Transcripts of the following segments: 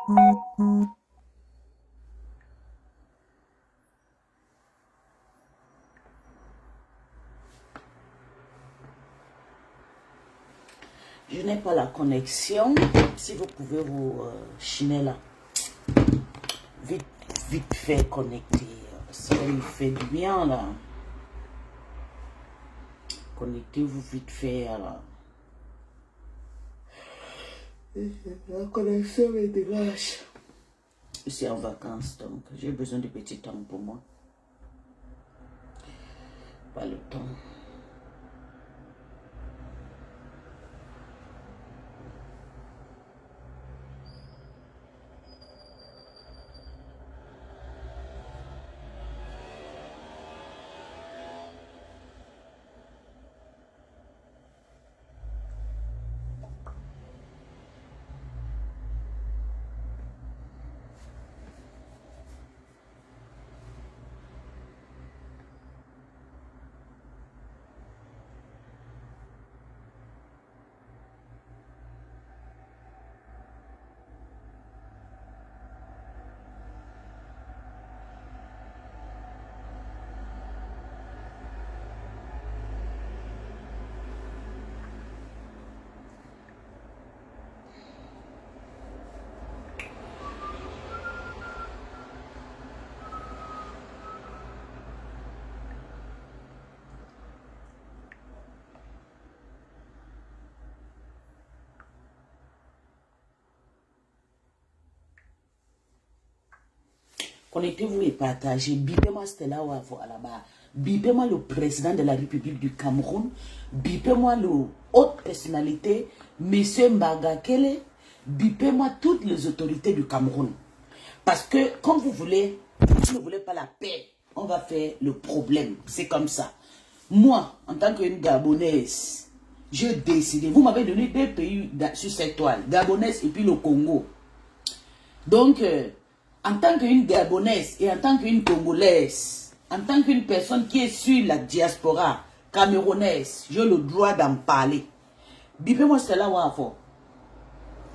Je n'ai pas la connexion. Si vous pouvez vous chiner là. Vite, vite fait connecter. Ça me fait du bien là. Connectez-vous vite fait là. La connexion me dégage. Je suis en vacances donc j'ai besoin de petit temps pour moi. Pas le temps. Connectez-vous et partagez. Bipez-moi Stella Wavo à la barre. Bipez-moi le président de la République du Cameroun. Bipez-moi le haute personnalité, Monsieur Mbagakele. Bipez-moi toutes les autorités du Cameroun. Parce que quand vous ne voulez pas la paix, on va faire le problème. C'est comme ça. Moi, en tant qu'une Gabonaise, j'ai décidé. Vous m'avez donné deux pays sur cette toile. Gabonaise et puis le Congo. Donc, en tant qu'une Gabonaise et en tant qu'une Congolaise, en tant qu'une personne qui est sur la diaspora camerounaise, j'ai le droit d'en parler. Bipez-moi cela, Wafo.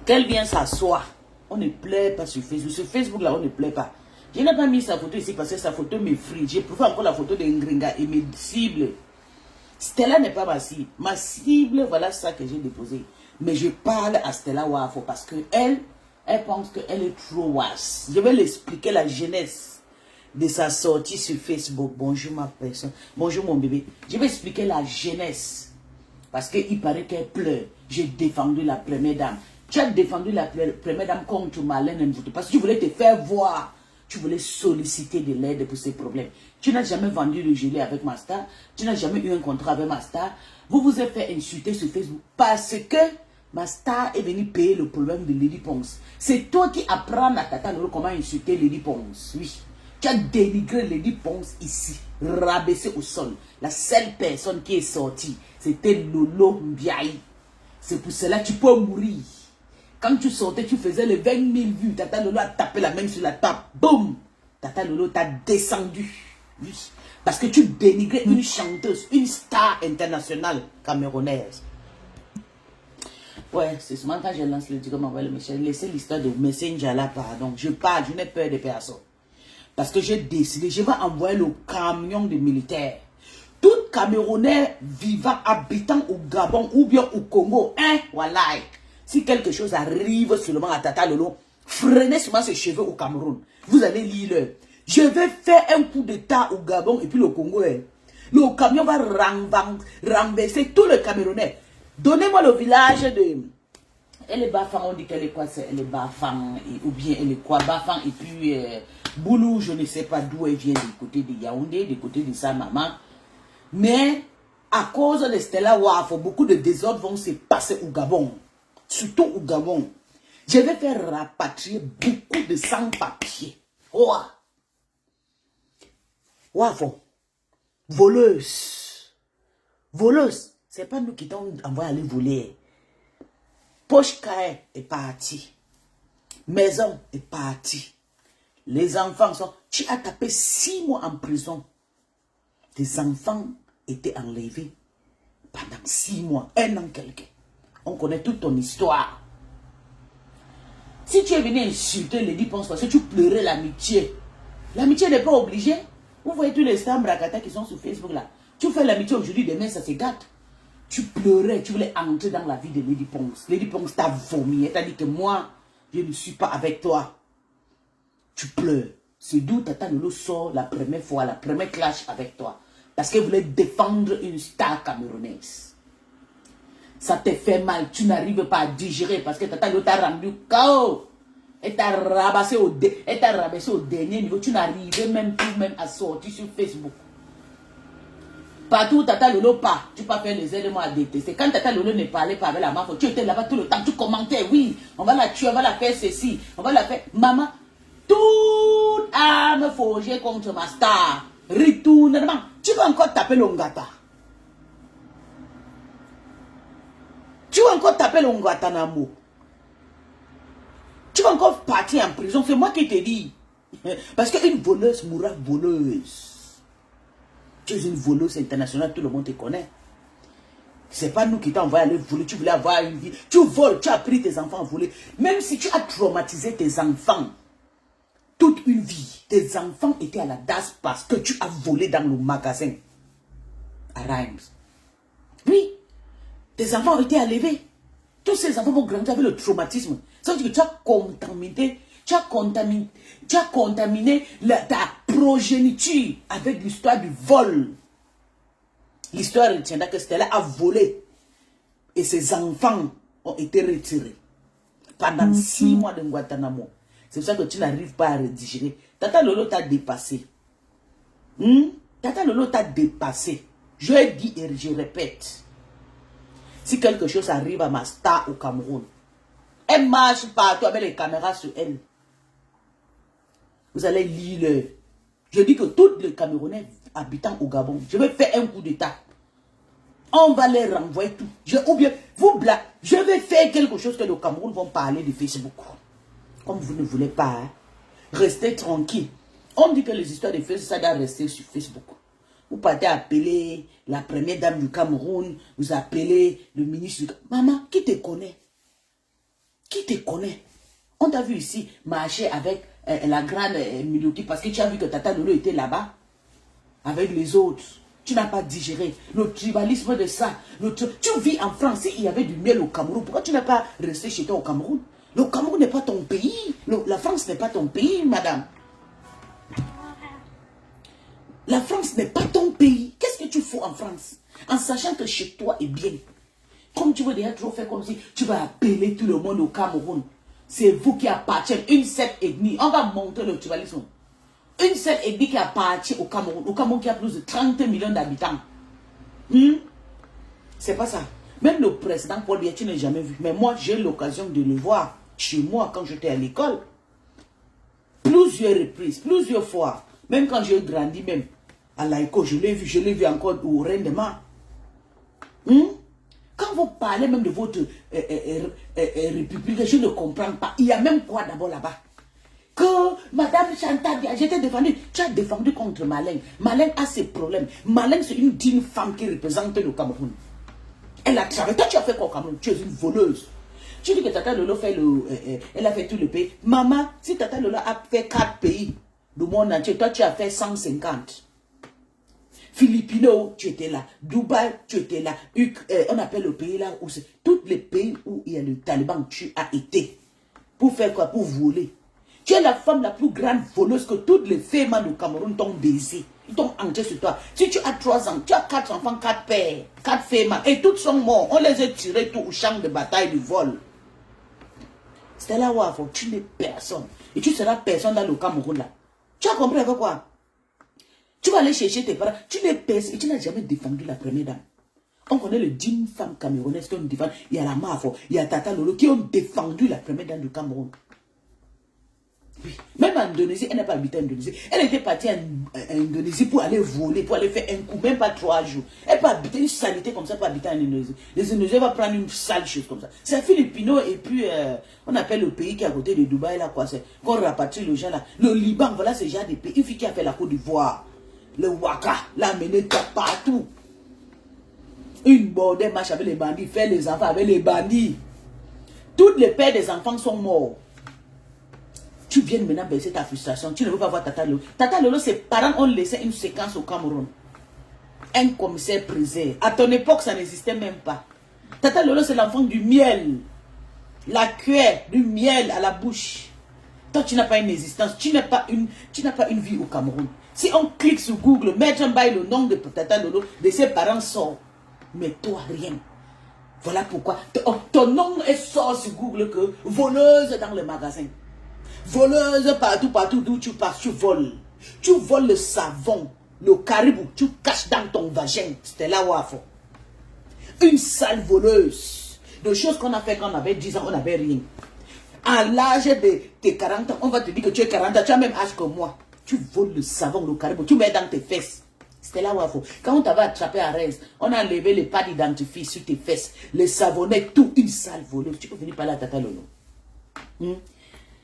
Qu'elle vienne s'asseoir. On ne plaît pas sur Facebook. Sur Facebook, là, on ne plaît pas. Je n'ai pas mis sa photo ici parce que sa photo m'effraie. J'ai préféré encore la photo de Ngringa et mes cibles. Stella n'est pas ma cible. Ma cible, voilà ça que j'ai déposé. Mais je parle à Stella Wafo parce que elle pense qu'elle est trop was. Je vais l'expliquer la jeunesse de sa sortie sur Facebook. Bonjour ma personne. Bonjour mon bébé. Je vais expliquer la jeunesse. Parce qu'il paraît qu'elle pleure. J'ai défendu la première dame. Tu as défendu la première dame contre Marlène Mvuto. Parce que tu voulais te faire voir. Tu voulais solliciter de l'aide pour ces problèmes. Tu n'as jamais vendu le gilet avec Master. Tu n'as jamais eu un contrat avec Master. Vous vous êtes fait insulter sur Facebook parce que Master est venu payer le problème de Lady Ponce. C'est toi qui apprends à Tata Lolo comment insulter Lady Ponce. Oui. Tu as dénigré Lady Ponce ici, rabaissé au sol. La seule personne qui est sortie, c'était Lolo Mbiaï. C'est pour cela que tu peux mourir. Quand tu sortais, tu faisais les 20 000 vues. Tata Lolo a tapé la main sur la table. Boum! Tata Lolo t'a descendu. Oui. Parce que tu dénigrais une chanteuse, une star internationale camerounaise. Ouais, c'est souvent quand je lance le dico, m'envoie le message. Laissez l'histoire de Messenger là, pardon. Je parle, je n'ai peur de personne. Parce que j'ai décidé, je vais envoyer le camion de militaires. Tout Camerounais vivant, habitant au Gabon ou bien au Congo, hein, voilà. Si quelque chose arrive seulement à Tata Lolo, freinez seulement ses cheveux au Cameroun. Vous allez lire. Je vais faire un coup d'état au Gabon et puis le Congo. Hein. Le camion va renverser tout le Camerounais. Donnez-moi le village de... Elle est Bafang, on dit qu'elle est quoi? Elle est Bafang, ou bien elle est quoi? Bafang, et puis Boulou, je ne sais pas d'où elle vient, du côté de Yaoundé, du côté de sa maman. Mais à cause de Stella Wafo, beaucoup de désordres vont se passer au Gabon. Surtout au Gabon. Je vais faire rapatrier beaucoup de sans-papiers. Wafo, voleuse. Voleuse, c'est pas nous qui t'ont envoyé aller voler. Poche Kae est parti. Maison est partie. Les enfants sont... Tu as tapé 6 mois en prison. Tes enfants étaient enlevés pendant 6 mois, 1 an quelqu'un. On connaît toute ton histoire. Si tu es venu insulter Lady Ponce parce que tu pleurais l'amitié, l'amitié n'est pas obligée. Vous voyez tous les stars Brakata qui sont sur Facebook là. Tu fais l'amitié aujourd'hui, demain ça se gâte. Tu pleurais, tu voulais entrer dans la vie de Lady Ponce. Lady Ponce t'a vomi, elle t'a dit que moi, je ne suis pas avec toi. Tu pleures. C'est d'où Tata Lolo sort la première fois, la première clash avec toi. Parce qu'elle voulait défendre une star camerounaise. Ça te fait mal, tu n'arrives pas à digérer parce que Tata Lolo t'a rendu KO. Elle t'a rabaissé au dernier niveau. Tu n'arrivais même plus même à sortir sur Facebook. Partout où Tata Lolo part, tu peux faire les aides-moi à détester. Quand Tata Lolo ne parlait pas avec la mafia, tu étais là-bas tout le temps, tu commentais, oui, on va la tuer, on va la faire ceci, on va la faire. Maman, toute arme forgée contre ma star, retourne, tu vas encore taper l'ongata. Tu vas encore taper l'ongata, Namo. Tu vas encore partir en prison, c'est moi qui te dis. Parce qu'une voleuse mourra voleuse. Tu es une voleuse internationale, tout le monde te connaît. C'est pas nous qui t'ont envoyé aller voler, tu voulais avoir une vie. Tu voles, tu as pris tes enfants à voler. Même si tu as traumatisé tes enfants, toute une vie, tes enfants étaient à la DAS parce que tu as volé dans le magasin à Reims. Oui, tes enfants ont été enlevés. Tous ces enfants vont grandir avec le traumatisme. Ça veut dire que tu as contaminé ta progéniture avec l'histoire du vol. L'histoire retiendra que Stella a volé et ses enfants ont été retirés pendant 6 mois de Guantanamo. C'est pour ça que tu n'arrives pas à redigérer. Tata Lolo t'a dépassé. Tata Lolo t'a dépassé. Je dis et je répète. Si quelque chose arrive à ma star au Cameroun, elle marche partout avec les caméras sur elle. Vous allez lire. Je dis que tous les Camerounais habitant au Gabon, je vais faire un coup d'état. On va les renvoyer tout. Ou bien, je vais faire quelque chose que le Cameroun vont parler de Facebook. Comme vous ne voulez pas, hein, restez tranquille. On dit que les histoires de Facebook, ça doit rester sur Facebook. Vous partez appeler la première dame du Cameroun, vous appelez le ministre du Cameroun. Maman, qui te connaît? Qui te connaît? On t'a vu ici marcher avec la grande Miloti parce que tu as vu que Tata Lolo était là-bas avec les autres. Tu n'as pas digéré le tribalisme de ça. Tu vis en France, s'il y avait du miel au Cameroun, pourquoi tu n'as pas resté chez toi au Cameroun? Le Cameroun n'est pas ton pays. La France n'est pas ton pays, madame. La France n'est pas ton pays. Qu'est-ce que tu fous en France? En sachant que chez toi est bien. Comme tu veux déjà trop faire comme si tu vas appeler tout le monde au Cameroun. C'est vous qui appartenez. Une seule ethnie. On va montrer le tribalisme. Une seule ethnie qui appartient au Cameroun. Au Cameroun qui a plus de 30 millions d'habitants. C'est pas ça. Même le président Paul Biya, tu n'as jamais vu. Mais moi, j'ai l'occasion de le voir chez moi quand j'étais à l'école. Plusieurs reprises, plusieurs fois. Même quand j'ai grandi, même à l'AICO, je l'ai vu encore au rendement. Quand vous parlez même de votre république, je ne comprends pas. Il y a même quoi d'abord là-bas? Que Madame Chantal, j'étais défendu. Tu as défendu contre Malène. Malène a ses problèmes. Malène, c'est une digne femme qui représente le Cameroun. Elle a travaillé. Toi, tu as fait quoi au Cameroun? Tu es une voleuse. Tu dis que Tata Lolo fait elle a fait tout le pays. Maman, si Tata Lolo a fait 4 pays du monde entier, toi, tu as fait 150. Philippines, tu étais là. Dubaï, tu étais là. On appelle le pays là où c'est. Tous les pays où il y a le Taliban, tu as été. Pour faire quoi? Pour voler. Tu es la femme la plus grande voleuse que toutes les femmes du Cameroun t'ont baisé. Ils t'ont entré sur toi. Si tu as 3 ans, tu as 4 enfants, 4 pères, 4 femmes, et toutes sont morts. On les a tirés tout au champ de bataille du vol. C'est là où tu n'es personne. Et tu seras personne dans le Cameroun là. Tu as compris avec quoi? Tu vas aller chercher tes parents. Tu n'es personne. Et tu n'as jamais défendu la première dame. On connaît les 10 femmes camerounaises qui ont défendu. Il y a la Mafo, il y a Tata Lolo qui ont défendu la première dame du Cameroun. Oui. Même en Indonésie, elle n'a pas habité en Indonésie. Elle était partie en Indonésie pour aller voler, pour aller faire un coup, même pas 3 jours. Elle peut habiter une saleté comme ça pour habiter en Indonésie. Les Indonésiens vont prendre une sale chose comme ça. C'est Philippino et puis on appelle le pays qui est à côté de Dubaï là quoi. C'est qu'on rapatrie les gens là. Le Liban, voilà ce genre de pays. Une fille qui a fait la Côte d'Ivoire. Le Waka, l'a mené partout. Une bordée marche avec les bandits, fait les enfants avec les bandits. Toutes les pères des enfants sont morts. tu viens maintenant baisser ta frustration. Tu ne veux pas voir Tata Lolo. Tata Lolo, ses parents ont laissé une séquence au Cameroun. Un commissaire prisé. À ton époque, ça n'existait même pas. Tata Lolo, c'est l'enfant du miel. La cuillère du miel à la bouche. Toi, tu n'as pas une existence. Tu n'as pas une vie au Cameroun. Si on clique sur Google, mettre en bas le nom de Tata Lolo, de ses parents sort. Mais toi, rien. Voilà pourquoi ton nom est sort sur Google que voleuse dans le magasin. Voleuse partout d'où tu passes, tu voles. Tu voles le savon, le caribou, tu caches dans ton vagin. C'était là où il faut. Une sale voleuse. De choses qu'on a fait quand on avait 10 ans, on n'avait rien. À l'âge de tes 40 ans, on va te dire que tu es 40 ans, tu as le même âge que moi. Tu voles le savon, le caribou, tu mets dans tes fesses. C'était là où il faut. Quand on t'avait attrapé à Reims, on a levé les pas d'identifier sur tes fesses, les savonnets, tout, une sale voleuse. Tu peux venir parler à Tata Lolo.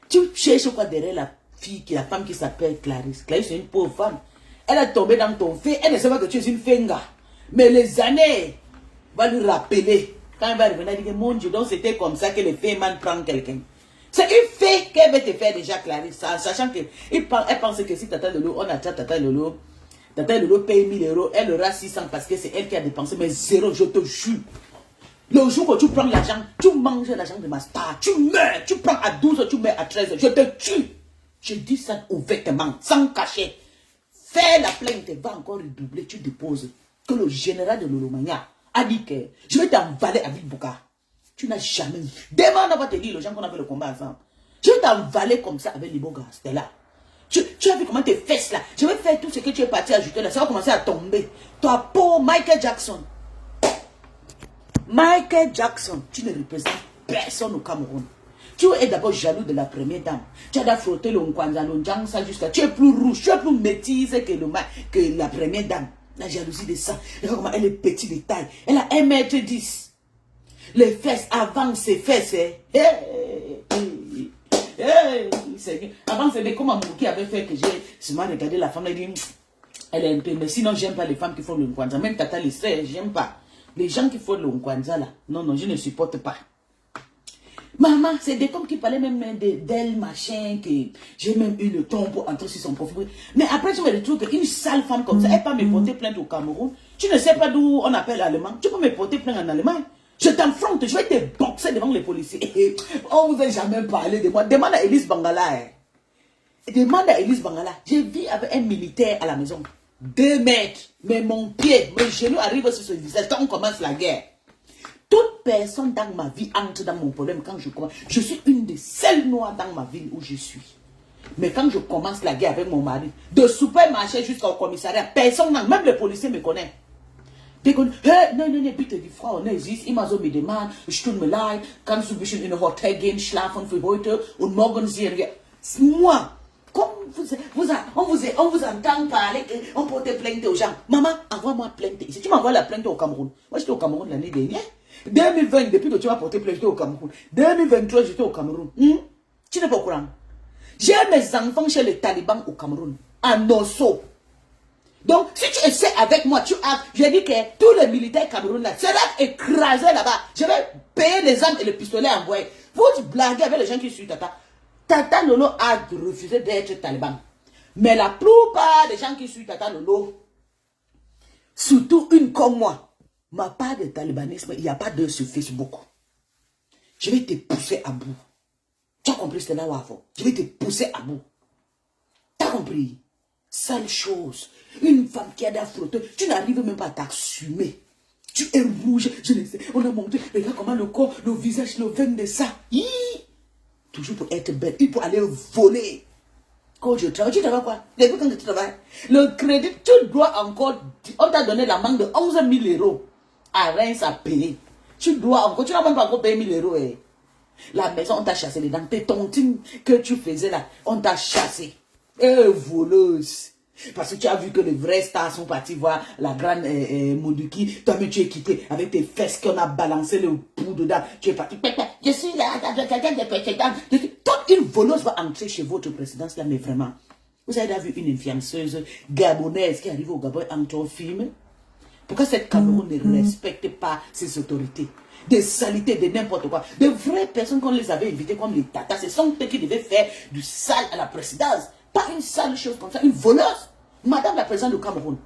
Tu cherches quoi derrière la femme qui s'appelle Clarisse. Clarisse, c'est une pauvre femme. Elle est tombée dans ton fait, elle ne sait pas que tu es une fenga. Mais les années vont lui rappeler. Quand elle va revenir, elle dit, mon Dieu, donc c'était comme ça que les fémans prennent quelqu'un. C'est une fée qu'elle veut te faire déjà, Clarisse, sachant qu'elle pense que si Tata Lolo, on a déjà Tata Lolo paye 1000 euros, elle aura 600 parce que c'est elle qui a dépensé, mais zéro, je te jure. Le jour où tu prends l'argent, tu manges l'argent de ma star, tu meurs, tu prends à 12, tu meurs à 13, je te tue. Je dis ça ouvertement, sans cacher. Fais la plainte, va encore redoubler, tu déposes. Que le général de Lolomania a dit que je vais t'envaler avec Bouka. Tu n'as jamais vu. Demain, on va te dire, les gens qu'on a fait le combat ensemble. Je vais t'envaler comme ça avec les beaux gars, c'était là. Tu as vu comment tes fesses là. Je vais faire tout ce que tu es parti ajouter là. Ça va commencer à tomber. Toi, pauvre Michael Jackson. Michael Jackson, tu ne représentes personne au Cameroun. Tu es d'abord jaloux de la première dame. Tu as d'abord frotté le Nkwanza, le Njangsa jusqu'à... Tu es plus rouge, tu es plus métisse que la première dame. La jalousie de ça. Regarde comment elle est petite de taille. Elle a 1m10. Les fesses, avant ses fesses. Avant, c'était comme un mot qui avait fait que j'ai seulement regardé la femme. Elle dit, elle est un peu... Mais sinon, j'aime pas les femmes qui font le Nkwanza. Même Tata les sait, j'aime pas. Les gens qui font le Nkwanza là, non, je ne supporte pas. Maman, c'est des comme qui parlaient même d'elle, machin, que j'ai même eu le temps pour entrer sur son profil. Mais après, je me retrouve qu'une sale femme comme ça, elle peut me porter plainte au Cameroun. Tu ne sais pas d'où on appelle allemand. Tu peux me porter plainte en Allemagne. Je t'enfronte, je vais te boxer devant les policiers. On ne vous a jamais parlé de moi. Demande à Elise Bangala. Demande à Elise Bangala. J'ai vu avec un militaire à la maison. 2 mètres. Mais mon pied, mes genoux arrivent sur ce visage quand on commence la guerre. Toute personne dans ma vie entre dans mon problème quand je commence. Je suis une des seules noires dans ma ville où je suis. Mais quand je commence la guerre avec mon mari, de supermarché jusqu'au commissariat, personne, même les policiers me connaissent. Die können, nein, bitte, die Frau, ne, sie ist immer so mit dem Mann, es tut mir leid, kannst du ein bisschen in ein Hotel gehen, schlafen für heute und morgen sehen wir. Moi, comme on vous entend parler, on peut te plaindre aux gens. Maman, envoie-moi plainte ici. Tu m'envoies la plainte au Cameroun. Moi, j'étais au Cameroun l'année dernière. 2020, depuis que tu m'as porté plainte, j'étais au Cameroun. 2023, j'étais au Cameroun. Tu n'es pas au courant. J'ai mes enfants chez les talibans au Cameroun, à Nosso. Donc, si tu essaies avec moi, j'ai dit que tous les militaires camerounais seront écrasés là-bas. Je vais payer les armes et les pistolets envoyés. Vous blaguez avec les gens qui suivent Tata. Tata Lolo a refusé d'être taliban. Mais la plupart des gens qui suivent Tata Lolo, surtout une comme moi, ma part de talibanisme, il n'y a pas de sur Facebook. Je vais te pousser à bout. Tu as compris, c'est là où il faut. Je vais te pousser à bout. Tu as compris? Sale chose. Une femme qui a d'affronter, tu n'arrives même pas à t'assumer. Tu es rouge, je ne sais. On a monté, regarde comment le corps, le visage, le veine de ça. Toujours pour être belle, il faut aller voler. Quand je travaille, tu travailles quoi? Depuis quand tu travailles, le crédit, tu dois encore, on t'a donné la manque de 11 000 euros à Reims à payer. Tu dois encore, tu n'as même pas encore payé 1000 euros. La maison, on t'a chassé les dents. Tes tontines que tu faisais là, on t'a chassé. Voleuse. Parce que tu as vu que les vrais stars sont partis voir la grande Moudouki. Toi-même, tu es quitté avec tes fesses qu'on a balancé le bout dedans. Tu es parti. Je suis là, quelqu'un de président. Toute une voleuse va entrer chez votre présidence là, mais vraiment. Vous avez vu une influenceuse gabonaise qui arrive au Gabon en train de filmer. Pourquoi cette Cameroun ne respecte pas ses autorités? Des saletés, de n'importe quoi. De vraies personnes qu'on les avait invitées comme les tatas, ce sont eux qui devaient faire du sale à la présidence. Pas une sale chose comme ça, une voleuse. Madame la présidente du Cameroun.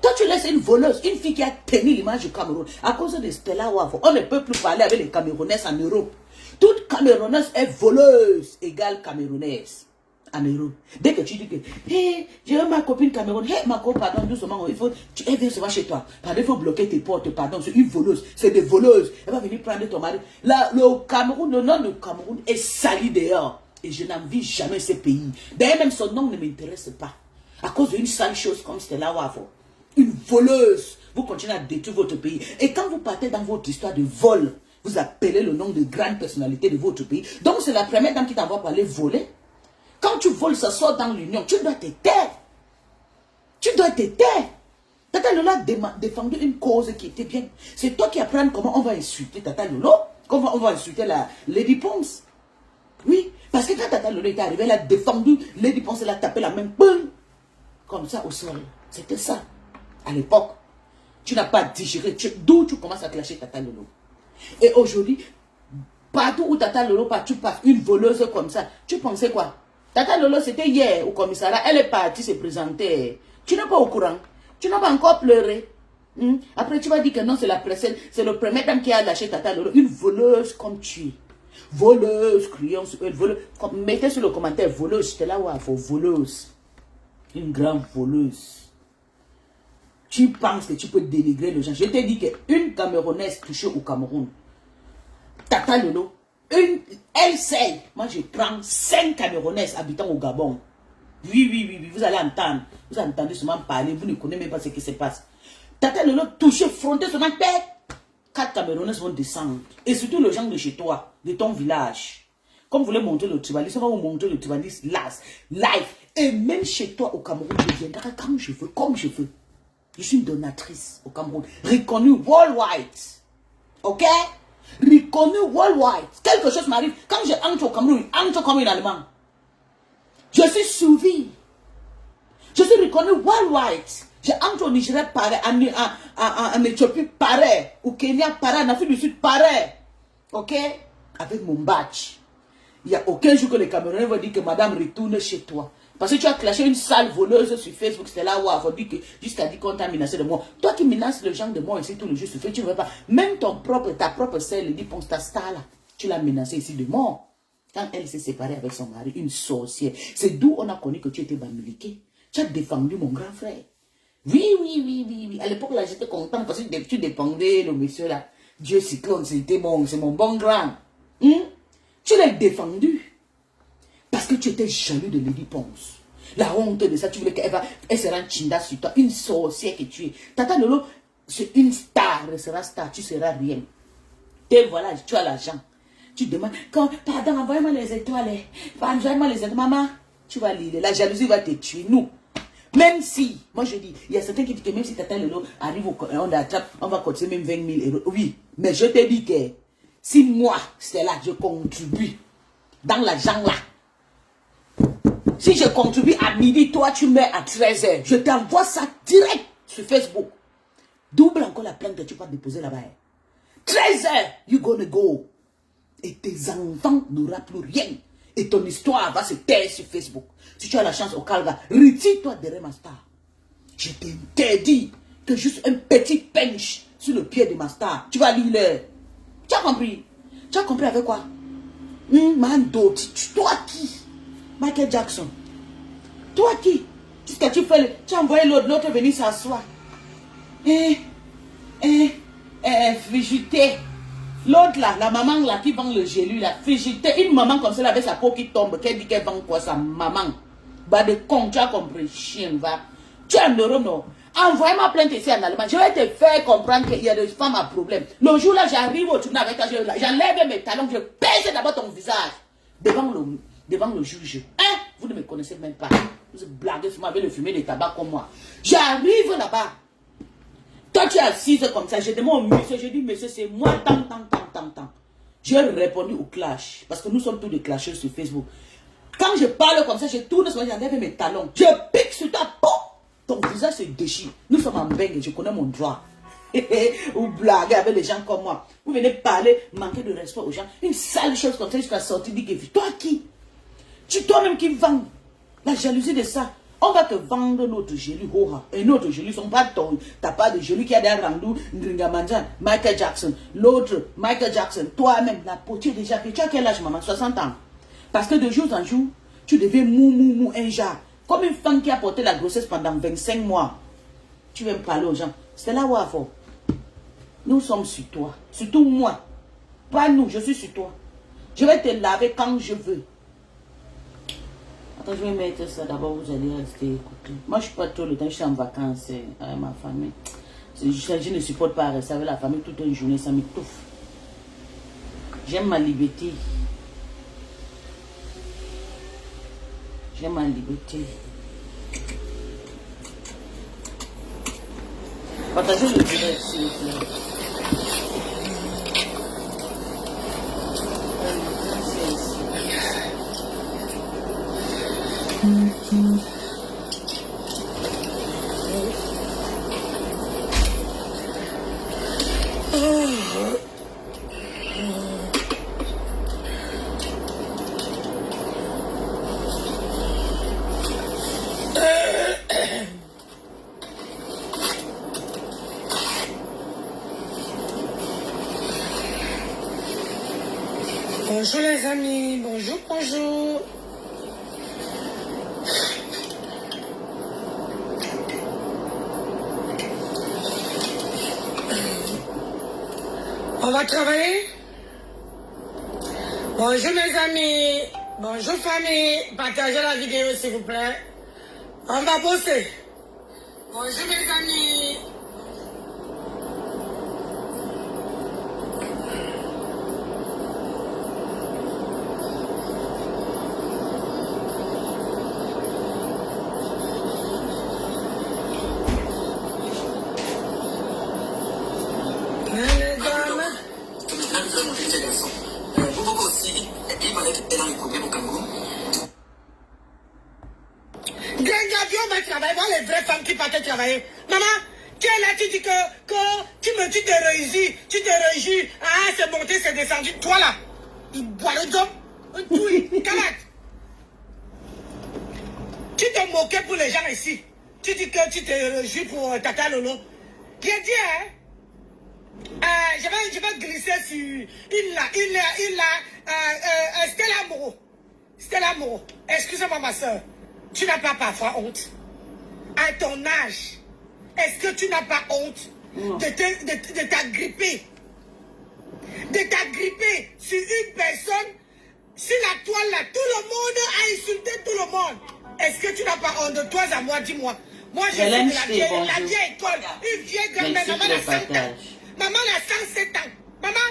Toi, tu laisses une voleuse, une fille qui a tenu l'image du Cameroun. À cause de Stella Wavo, on ne peut plus parler avec les Camerounaises en Europe. Toute Camerounaise est voleuse égale Camerounaise en Europe. Dès que tu dis que, hey, j'ai ma copine Cameroun, hey, ma copine, pardon, doucement, il faut, elle vient souvent chez toi. Pardon, il faut bloquer tes portes, pardon, c'est une voleuse, c'est des voleuses. Elle va venir prendre ton mari. Là, le Cameroun, le nom du Cameroun est sali dehors. Et je n'envie jamais ce pays. D'ailleurs, même son nom ne m'intéresse pas. À cause d'une sale chose comme Stella Wavo. Une voleuse. Vous continuez à détruire votre pays. Et quand vous partez dans votre histoire de vol, vous appelez le nom de grande personnalité de votre pays. Donc c'est la première dame qui t'envoie pour aller voler. Quand tu voles, ça sort dans l'union. Tu dois te taire. Tu dois te taire. Tata Lolo a défendu une cause qui était bien. C'est toi qui apprends comment on va insulter Tata Lolo. Comment on va insulter la Lady Ponce. Oui. Parce que quand Tata Lolo est arrivée, elle a défendu Lady Ponce. Elle a tapé la main. Boum. Comme ça au sol. C'était ça. À l'époque. Tu n'as pas digéré. D'où tu commences à clasher Tata Lolo. Et aujourd'hui, partout où Tata Lolo part, tu passes une voleuse comme ça. Tu pensais quoi? Tata Lolo, c'était hier au commissariat. Elle est partie se présenter. Tu n'es pas au courant. Tu n'as pas encore pleuré. Après, tu vas dire que non, c'est la presse. C'est le premier dame qui a lâché Tata Lolo. Une voleuse comme tu es. Voleuse, criant sur elle. Voleuse. Mettez sur le commentaire voleuse. J'étais là où il faut voleuse. Une grande voleuse. Tu penses que tu peux dénigrer les gens. Je t'ai dit qu'une Camerounaise touchée au Cameroun, Tata Lolo, elle sait. Moi, je prends 5 Camerounaises habitant au Gabon. Oui, vous allez entendre. Vous entendez seulement parler, vous ne connaissez même pas ce qui se passe. Tata Lolo touché, fronté seulement tête. 4 Camerounaises vont descendre. Et surtout les gens de chez toi, de ton village. Comme vous voulez montrer le tribalisme, on va vous montrer le tribalisme live. Et même chez toi au Cameroun, je viendrai quand je veux, comme je veux. Je suis une donatrice au Cameroun, reconnue worldwide. Ok? Reconnue worldwide. Quelque chose m'arrive. Quand je entre au Cameroun, je entre comme une Allemand. Je suis suivi. Je suis reconnue worldwide. Je entre au Nigeria pareil, en Éthiopie pareil, au Kenya pareil, en Afrique du Sud pareil. Ok? Avec mon badge. Il n'y a aucun jour que les Camerounais vont dire que madame retourne chez toi. Parce que tu as clashé une sale voleuse sur Facebook, c'est là où on va dire que jusqu'à dire qu'on t'a menacé de mort. Toi qui menaces les gens de mort ici tous les jours sur Facebook, tu ne veux pas. Même ta propre sœur, Lady Ponce, ta star là, tu l'as menacée ici de mort. Quand elle s'est séparée avec son mari, une sorcière. C'est d'où on a connu que tu étais bamiliqué. Tu as défendu mon grand frère. Oui. À l'époque là, j'étais content parce que tu dépendais le monsieur là. Dieu cyclone, c'était bon, c'est mon bon grand. Tu l'as défendu. Parce que tu étais jaloux de Lady Ponce. La honte de ça, tu voulais qu'elle sera un chinda sur toi, une sorcière que tu es. Tata Lolo, c'est une star, elle sera star, tu seras rien. Et voilà, tu as l'argent. Tu demandes, pardon, envoyez-moi les étoiles. Envoyez-moi les étoiles. Maman, tu vas lire, la jalousie va te tuer. Nous, même si, moi je dis, il y a certains qui disent que même si Tata Lolo arrive, on attrape, on va cotiser même 20 000 euros. Oui, mais je te dis que si moi, c'est là, je contribue dans l'argent là. Si je contribue à midi, toi tu mets à 13h. Je t'envoie ça direct sur Facebook. Double encore la plainte que tu vas déposer là-bas. 13h, you gonna go. Et tes enfants n'auront plus rien. Et ton histoire va se taire sur Facebook. Si tu as la chance au Calga, retire-toi derrière ma star. Je t'interdis que juste un petit pinch sur le pied de ma star. Tu vas lire l'heure. Tu as compris? Tu as compris avec quoi? Mando, toi qui? Michael Jackson. Toi qui? Qu'est-ce que tu fais? Tu as envoyé l'autre venir s'asseoir. Frigité. L'autre là, la maman là qui vend le gelu là, frigité. Une maman comme ça avec sa peau qui tombe, qu'elle dit qu'elle vend quoi, sa maman. Bah de con, tu as compris, chien va. Tu es un euro, non? Envoie-moi plainte ici en Allemagne. Je vais te faire comprendre qu'il y a des femmes à problème. Le jour là, j'arrive au tribunal avec toi, j'enlève mes talons, je pèse d'abord ton visage. Devant le juge. Hein? Vous ne me connaissez même pas. Vous blaguez sur moi avec le fumier de tabac comme moi. J'arrive là-bas. Toi, tu es assise comme ça. Je demande au monsieur, je dis, monsieur, c'est moi, tant. J'ai répondu au clash. Parce que nous sommes tous des clasheurs sur Facebook. Quand je parle comme ça, je tourne sur moi, j'enlève mes talons. Je pique sur ta peau. ton visage se déchire. Nous sommes en beigne, je connais mon droit. Vous blaguez avec les gens comme moi. Vous venez parler, manquer de respect aux gens. Une sale chose comme ça jusqu'à sortir, dire que toi qui? Tu toi-même qui vends. La jalousie de ça. On va te vendre notre joli Hora. Et notre joli sont pas ton. T'as pas de joli qui a des rendus. Michael Jackson. L'autre, Michael Jackson. Toi-même, la peau, tu es déjà fait. Tu as quel âge, maman? 60 ans. Parce que de jour en jour, tu deviens mou, un genre. Comme une femme qui a porté la grossesse pendant 25 mois. Tu viens me parler aux gens. C'est là où il faut. Nous sommes sur toi. Surtout moi. Pas nous, je suis sur toi. Je vais te laver quand je veux. Attends, je vais mettre ça d'abord, vous allez rester écouter. Moi, je ne suis pas tout le temps, je suis en vacances avec ma famille. Je ne supporte pas rester avec la famille toute une journée, ça m'étouffe. J'aime ma liberté. J'aime ma liberté. Partagez le direct, s'il vous plaît. Bonjour les amis, bonjour, bonjour. On va travailler? Bonjour mes amis, bonjour famille, partagez la vidéo s'il vous plaît. On va bosser. Bonjour mes amis. Les vraies femmes qui partent travailler. Maman, tu es là, tu dis que tu te réussis, ah, c'est monté, c'est descendu. Toi là, il boit le dos, calade. Tu te moquais pour les gens ici. Tu dis que tu te réjouis pour Tata Lolo. J'ai dit, je vais glisser sur Stella Moreau. Stella Moreau, excusez-moi ma soeur, tu n'as pas parfois honte? À ton âge, est-ce que tu n'as pas honte de t'agripper? De t'agripper sur une personne, sur la toile là, tout le monde a insulté tout le monde. Est-ce que tu n'as pas honte de toi à moi? Dis-moi. Moi, je suis de la vieille école, une vieille grand-mère, maman a 100 ans. Maman a 107 ans. Maman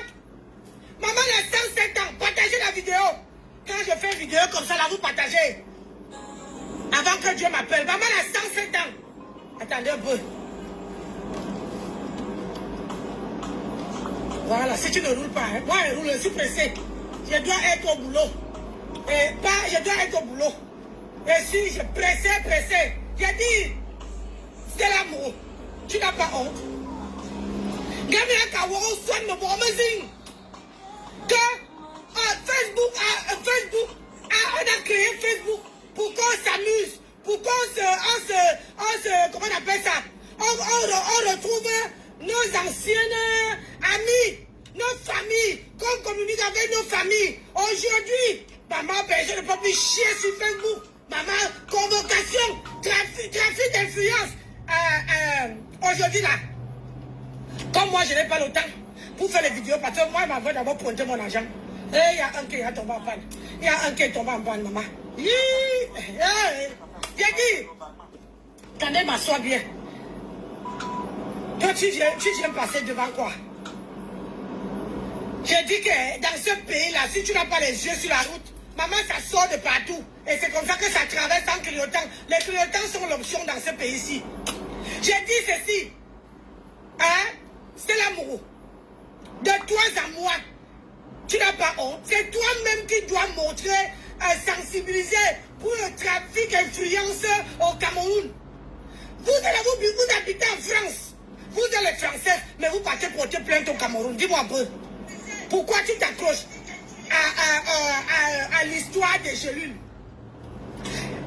a 107 ans. Partagez la vidéo. Quand je fais une vidéo comme ça, là, vous partagez. Avant que Dieu m'appelle. Maman a 107 ans. Attendez un peu. Voilà, si tu ne roules pas, hein. Moi je roule, je suis pressé. Je dois être au boulot. Je dois être au boulot. Et si je pressé. J'ai dit, c'est l'amour. Tu n'as pas honte. Facebook, on a créé Facebook pour qu'on s'amuse, pour qu'on comment on appelle ça, on retrouve nos anciennes amis, nos familles, qu'on communique avec nos familles. Aujourd'hui, maman, je ne peux plus chier sur Facebook. Maman, convocation, trafic d'influence. Aujourd'hui là, comme moi je n'ai pas le temps pour faire les vidéos, parce que moi, ma voix d'abord pointer mon argent. Et il y a un qui est tombé en panne. Il y a un qui est tombé en panne, maman. J'ai dit, attendez, m'assois bien. Toi, tu viens passer devant quoi? J'ai dit que dans ce pays-là, si tu n'as pas les yeux sur la route, maman, ça sort de partout. Et c'est comme ça que ça traverse en clignotants. Les clignotants sont l'option dans ce pays-ci. J'ai dit ceci. Hein? C'est l'amour. De toi à moi. Tu n'as pas honte. C'est toi-même qui dois montrer, sensibiliser pour le trafic d'influence au Cameroun. Vous habitez en France. Vous êtes les Français, mais vous partez porter plainte au Cameroun. Dis-moi un peu. Pourquoi tu t'accroches à l'histoire des cellules?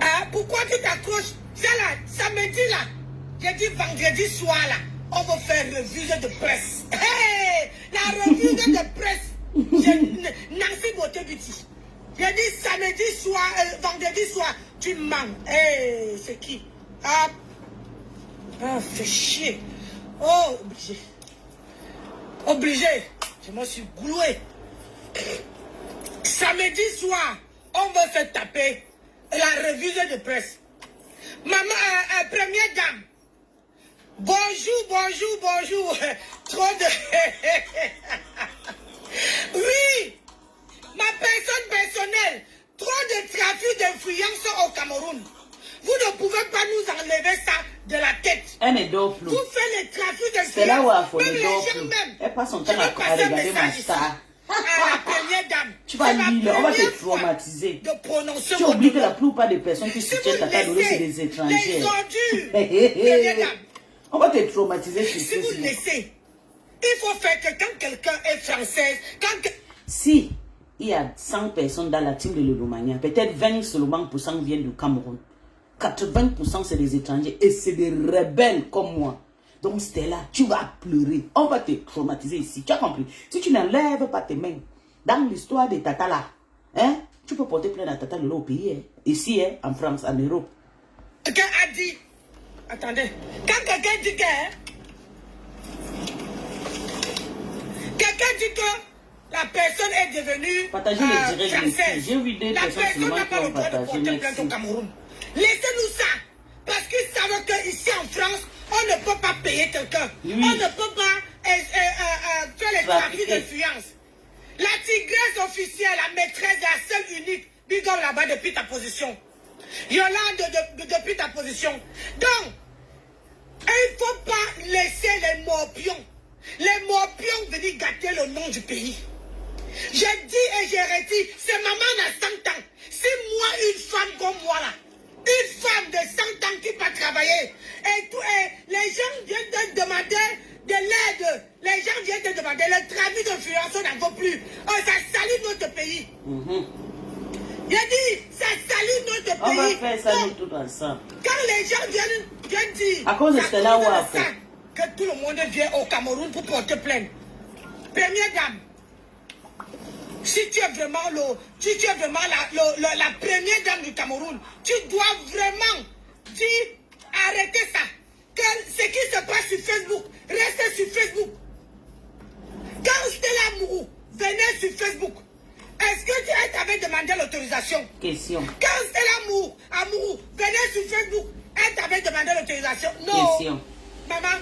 Hein? Pourquoi tu t'accroches? C'est là, samedi là. J'ai dit vendredi soir là. On va faire revue de presse. Hey, la revue de presse. Nancy Botebiti. J'ai dit samedi soir, vendredi soir. Tu mens. Hey, c'est qui? Ah, fais chier. Oh, obligé. Obligé. Je me suis gloué. Samedi soir, on va se taper la revue de presse. Maman, première dame. Bonjour. Trop de... Oui, ma personne personnelle. Trop de trafic d'influence au Cameroun. Vous ne pouvez pas nous enlever ça de la tête. Elle ne dort plus. Vous faites les trafics d'influence. C'est là où il faut même ne les dort gens plus. même. Elle passe son temps à regarder ma star. À la première dame. Tu vas lire, on va te traumatiser. Tu oublies que la plupart des personnes qui soutiennent Tata Doro, c'est des étrangers. On va te traumatiser sur si vous laissez, il faut faire que quand quelqu'un est français, si il y a 100 personnes dans la team de l'Olomania, peut-être 20 seulement % viennent du Cameroun. 80% c'est des étrangers et c'est des rebelles comme moi. Donc Stella, tu vas pleurer. On va te traumatiser ici. Tu as compris? Si tu n'enlèves pas tes mains dans l'histoire des Tata là, hein, tu peux porter plainte à Tata Doro au pays. Hein. Ici, hein, en France, en Europe. Quelqu'un a dit, attendez, quand quelqu'un dit que la personne est devenue française, j'ai vu des la personnes personne n'a pas le droit de porter plainte au Cameroun. Laissez-nous ça. Parce qu'ils savent qu'ici en France, on ne peut pas payer quelqu'un. Oui. On ne peut pas faire les trafics d'influence. La tigresse officielle, la maîtresse, la seule unique, bigorre là-bas depuis ta position. Yolande depuis ta position. Donc, il ne faut pas laisser les morpions. Les morpions venir gâter le nom du pays. J'ai dit et j'ai redit, c'est maman à 100 ans. Si moi, une femme comme moi là, une femme de 100 ans qui va travailler, et les gens viennent de demander de l'aide, les gens viennent de demander, le trafic d'influence, on n'en veut plus. Oh, ça salit notre pays. J'ai dit, ça salit notre pays. On va faire ça nous tout ensemble. Quand les gens viennent dire, à cause de cela, que tout le monde vient au Cameroun pour porter plainte. Première dame, si tu es vraiment, la première dame du Cameroun, tu dois vraiment dire, arrêtez ça. Que ce qui se passe sur Facebook, restez sur Facebook. Quand Stella Mourou venait sur Facebook, est-ce que tu avais demandé l'autorisation? Question. Quand Stella Mourou venait sur Facebook, elle t'avait demandé l'autorisation? Non. Question. Maman,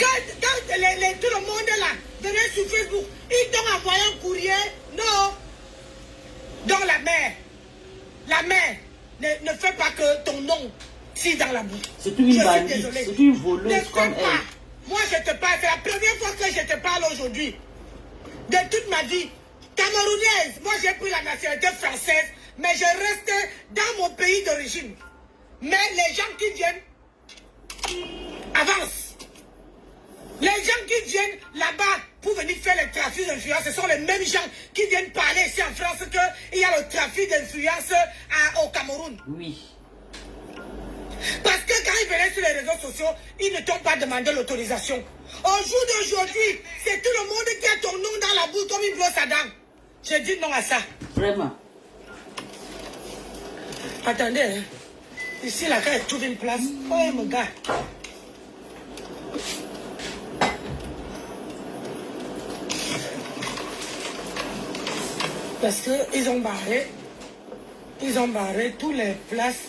quand tout le monde là venait sur Facebook, ils t'ont envoyé un courrier? Non. Donc la mère ne fait pas que ton nom tire dans la boue. C'est une bandite, c'est une voleuse comme elle. Moi je te parle, c'est la première fois que je te parle aujourd'hui. De toute ma vie, camerounaise, moi j'ai pris la nationalité française, mais je reste dans mon pays d'origine. Mais les gens qui viennent avancent. Les gens qui viennent là-bas pour venir faire le trafic d'influence, ce sont les mêmes gens qui viennent parler ici en France qu'il y a le trafic d'influence au Cameroun. Oui. Parce que quand ils venaient sur les réseaux sociaux, ils ne t'ont pas demandé l'autorisation. Au jour d'aujourd'hui, c'est tout le monde qui a ton nom dans la bouche comme une brosse à dents. J'ai dit non à ça. Vraiment. Attendez, hein. Ici, là, quand je trouve une place, oh mon gars. Parce qu'ils ont barré toutes les places.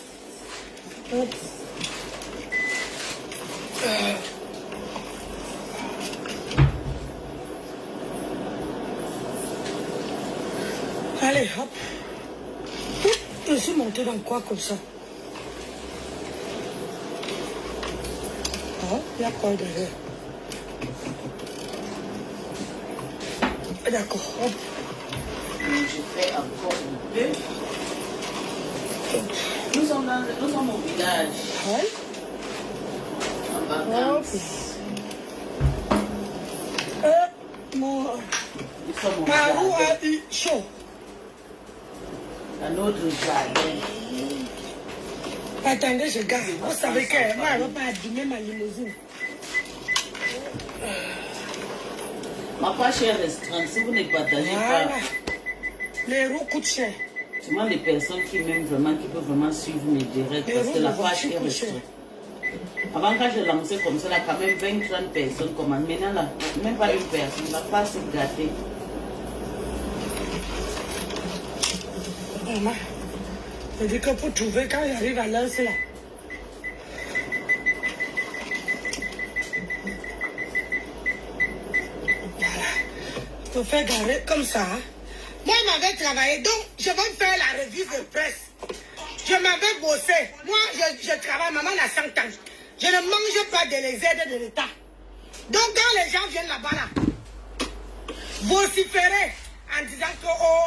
Allez, hop. Je suis monté dans quoi comme ça? Oh, il y a quoi derrière? D'accord, hop. Je fais encore un peu. Nous sommes au village. Ouais. vacances. Ma roue a eu chaud. Un autre jardin. Attendez, je garde. Vous savez que moi, je ne vais pas abîmer ma limousine. Ma page est restreinte. Si vous ne partagez pas, les roues coûtent cher. seulement les personnes qui m'aiment vraiment, qui peuvent vraiment suivre mes directs, parce que la page est restreinte. Avant, quand je lançais comme ça, là, quand même 20-30 personnes commandent. Maintenant, là, même pas une personne, la page est gâtée. Maman, je dis que pour trouver, quand j'arrive à l'heure, c'est là. Voilà. Il faut faire garer comme ça. Hein. Moi, je m'avais travaillé, donc je vais faire la revue de presse. Je m'avais bossé. Moi, je travaille, maman a 100 ans. Je ne mange pas de les aides de l'État. Donc, quand les gens viennent là-bas, là, vociférer en disant que oh,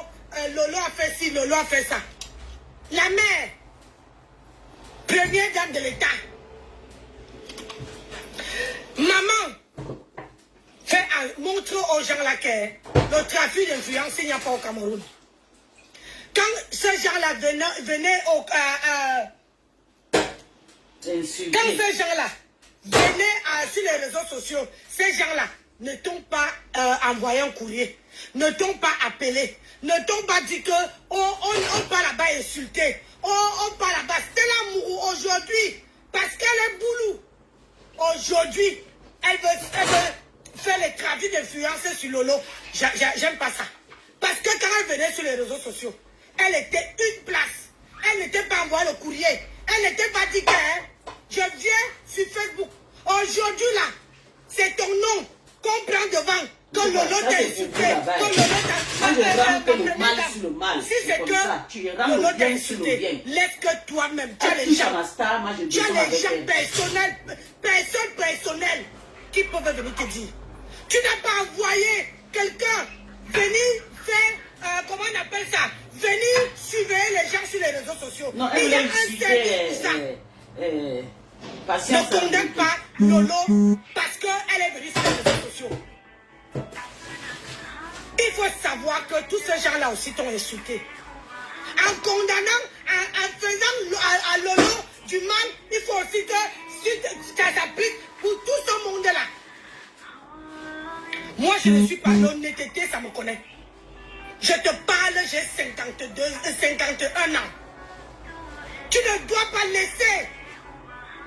Lolo a fait ci, Lolo a fait ça. La mère, première dame de l'État, maman, montre aux gens là que le trafic d'influence, il n'y a pas au Cameroun. Quand ces gens-là venaient au... quand ces gens-là venaient sur les réseaux sociaux, ces gens-là ne t'ont pas envoyé un courrier, ne t'ont pas appelé, ne t'ont pas dit que oh, on part là-bas insulter, oh, on part là-bas. C'était l'amour aujourd'hui, parce qu'elle est boulou. Aujourd'hui, elle veut faire les trafics d'influence sur Lolo. J'aime pas ça. Parce que quand elle venait sur les réseaux sociaux, elle était une place. Elle n'était pas envoyée le courrier. Elle n'était pas dit que je viens sur Facebook. Aujourd'hui là, c'est ton nom qu'on prend devant. Que Lolo t'a insulté. Que Lolo t'a... Si c'est que Lolo t'a insulté, laisse que toi-même, tu as les gens personnels qui peuvent venir te dire. Tu n'as pas envoyé quelqu'un venir faire, comment on appelle ça, venir surveiller les gens sur les réseaux sociaux. Non, il y a un seul ne condamne pas Lolo parce qu'elle est venue sur les réseaux sociaux. Il faut savoir que tous ces gens-là aussi t'ont insulté. En condamnant, en faisant à Lolo du mal, il faut aussi que ça s'applique pour tout ce monde-là. Moi, je ne suis pas l'honnêteté, ça me connaît. Je te parle, j'ai 51 ans. Tu ne dois pas laisser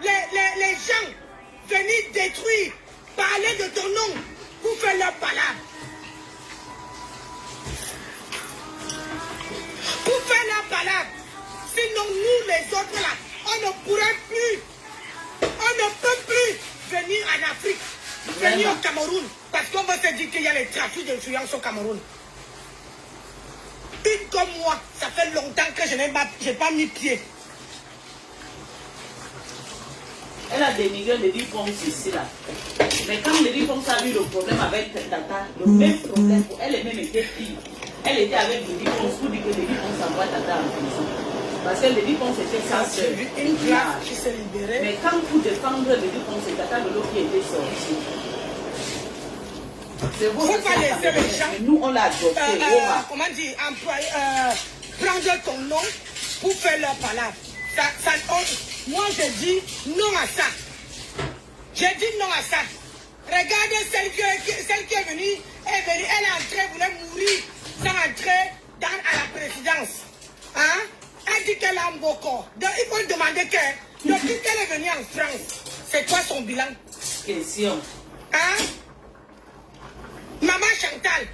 les gens venir détruire, parler de ton nom pour faire leur palabre. Pour faire leur palabre. Sinon, nous, les autres là, on ne pourrait plus, on ne peut plus venir en Afrique, venir au Cameroun, parce qu'on va se dire qu'il y a les trafics d'influence au Cameroun. Une comme moi, ça fait longtemps que je n'ai pas mis pied. Elle a dénigré le Dipons ici là. Mais quand le Dipons a eu le problème avec Tata, le même problème pour elle même était pire. Elle était avec le Dipons pour dire que le Dipons envoie Tata en prison. Parce que le Dipons était sa soeur. Une classe qui s'est libérée. Mais quand pour défendre le Dipons, c'est Tata Lolo qui était sorti. C'est vous faut pas laisser les gens. Nous on l'a adopté. Comment dire, prendre ton nom pour faire leur palabre. Moi je dis non à ça. J'ai dit non à ça. Regardez celle qui est venue, elle est entrée, elle voulait mourir sans entrer à la présidence. Hein? Elle dit qu'elle a un beau corps. Donc il faut demander depuis qu'elle est venue en France, c'est quoi son bilan? Question. Hein? Maman Chantal,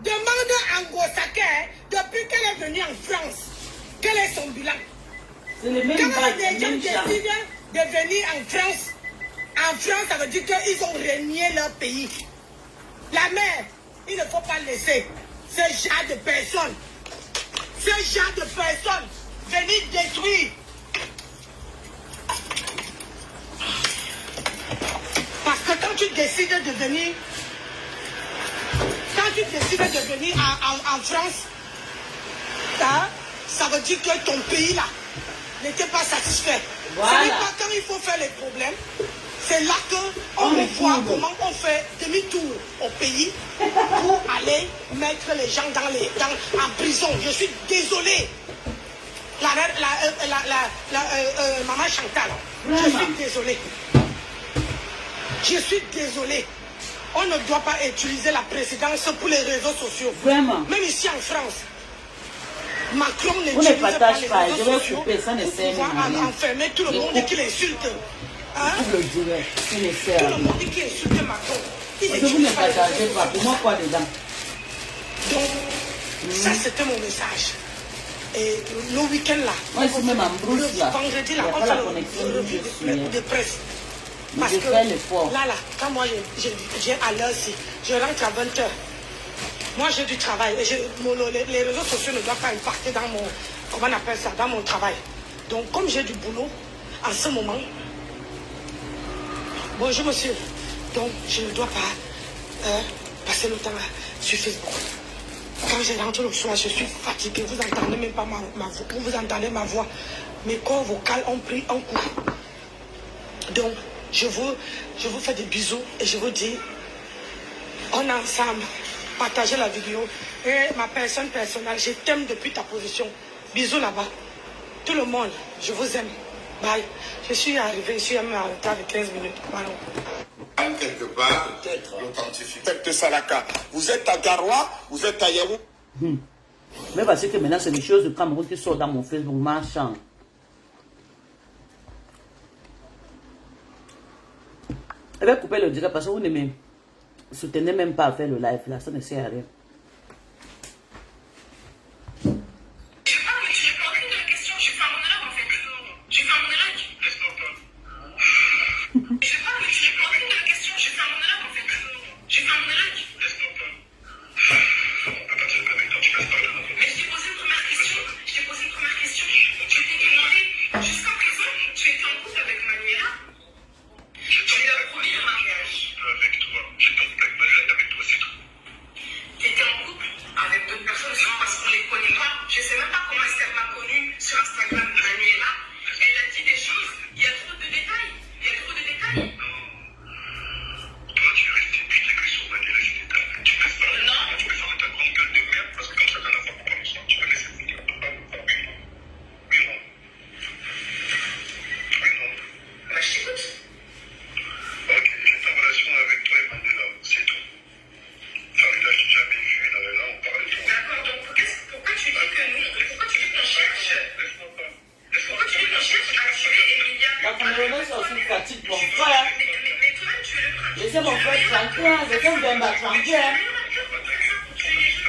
demande à Ngosaka, depuis qu'elle est venue en France, quel est son bilan? C'est le même quand les gens décident de venir en France, ça veut dire qu'ils ont renié leur pays. La mère, il ne faut pas laisser ce genre de personnes, venir détruire. Parce que quand tu décides de venir, en France, ça veut dire que ton pays là n'était pas satisfait. Voilà. Ce n'est pas quand il faut faire les problèmes, C'est là qu'on voit comment on fait demi-tour au pays pour aller mettre les gens en prison. Je suis désolé. Maman Chantal, je suis désolé. Je suis désolé. On ne doit pas utiliser la présidence pour les réseaux sociaux. Vraiment. Même ici en France. Macron n'utilise pas les pas, réseaux sociaux pour pouvoir enfermer tout le monde qui l'insulte. Hein? Vous le direz, il ne sert Tout à le rien. monde qui insulte Macron. Vous ne partagez pas, pour moi quoi dedans? Donc, ça c'était mon message. Et le week-end là, moi je suis même en brousse là, vendredi là, il n'y a on pas fait la connexion le de revue je de presse. Mais Parce je que fais l'effort. là, quand moi j'ai à l'heure-ci, je rentre à 20h. Moi j'ai du travail. Et les réseaux sociaux ne doivent pas impacter dans mon, comment on appelle ça, dans mon travail. Donc comme j'ai du boulot, en ce moment, bonjour monsieur, donc je ne dois pas passer le temps sur Facebook. Quand je rentre le soir, je suis fatigué. Vous entendez même pas ma voix. Vous entendez ma voix. Mes corps vocaux ont pris un coup. Donc, je vous fais des bisous et je vous dis, on est ensemble. Partagez la vidéo. Et ma personne personnelle, je t'aime depuis ta position. Bisous là-bas. Tout le monde, je vous aime. Bye. Je suis arrivé, je suis même en retard de 15 minutes. Voilà. Quelque part, l'authenticité de Salaka. Vous êtes à Garoua, vous êtes à Yaoundé. Mais parce que maintenant, c'est des choses de Cameroun qui sortent dans mon Facebook marchand. Je vais couper le direct parce que vous ne me soutenez même pas à faire le live là, ça ne sert à rien. Laissez mon frère tranquille, laissez mon frère tranquille.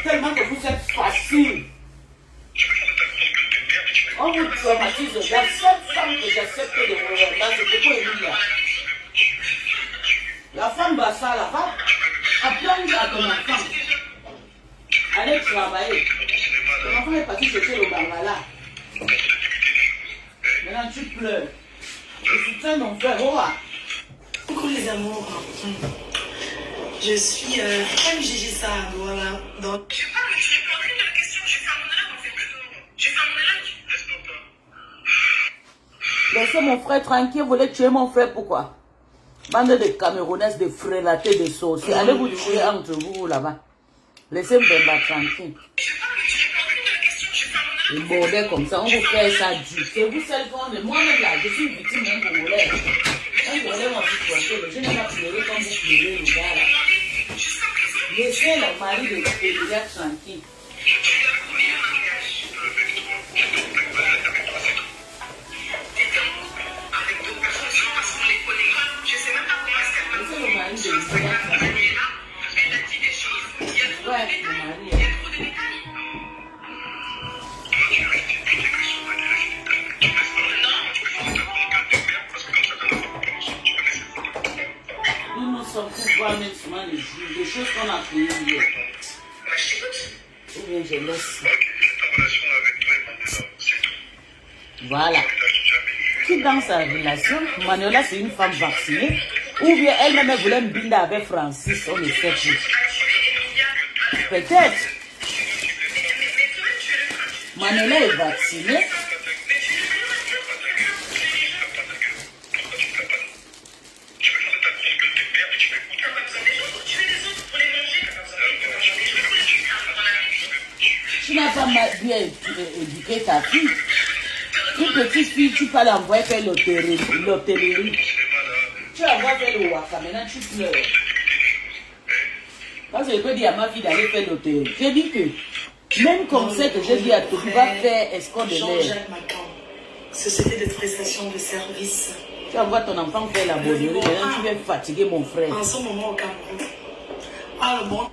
Tellement que vous êtes facile. On vous traumatise. La seule femme que j'accepte de vous regarder, c'est Coco Emilia. La femme Bassa, la femme, apprends à ton enfant. Allez travailler. Ton enfant est parti chercher le Bangala. Maintenant tu pleures. Je soutiens mon frère. Oh, coucou les amours. Je suis MGG Sarr, voilà. Donc. Je parle, tu réponds à la question, je fais un monologue en fait. Je fais un monologue. laissez mon frère tranquille, vous voulez tuer mon frère, pourquoi? Bande de Camerounaises, de frélatés, de sorciers. Allez vous tuer entre vous là-bas. Laissez Mbemba tranquille. Le bordel comme ça, on vous fait ça dur. C'est vous seul qui moi-même là, je suis une victime d'un Congolais. Un Congolais m'a supporté, je n'ai pas pleuré comme vous pleurez, le gars là. Laissez le mari de Pédia tranquille. Laissez le mari de Pédia tranquille. Ouais, le mari. Nous sommes pour voir même souvent les choses qu'on a créées hier. Ou bien je laisse. Voilà. Qui dans sa relation, Manuela c'est une femme vaccinée, ou bien elle-même elle voulait me binder avec Francis, on ne sait plus. Peut-être. Manuela est vaccinée. tu n'as pas bien éduqué ta fille. Une petite fille, tu peux l'envoyer faire l'hôtellerie. Tu envoies faire le waka, maintenant tu pleures. Parce que je peux dire à ma fille d'aller faire l'hôtellerie. J'ai dit que, même conseil que j'ai dit à toi, tu vas faire escorte de l'air. Jean-Jacques Macan, société de prestation de services. Tu envoies ton enfant faire la bonnerie, maintenant tu viens fatiguer mon frère. En ce moment au Cameroun. Ah, le bon.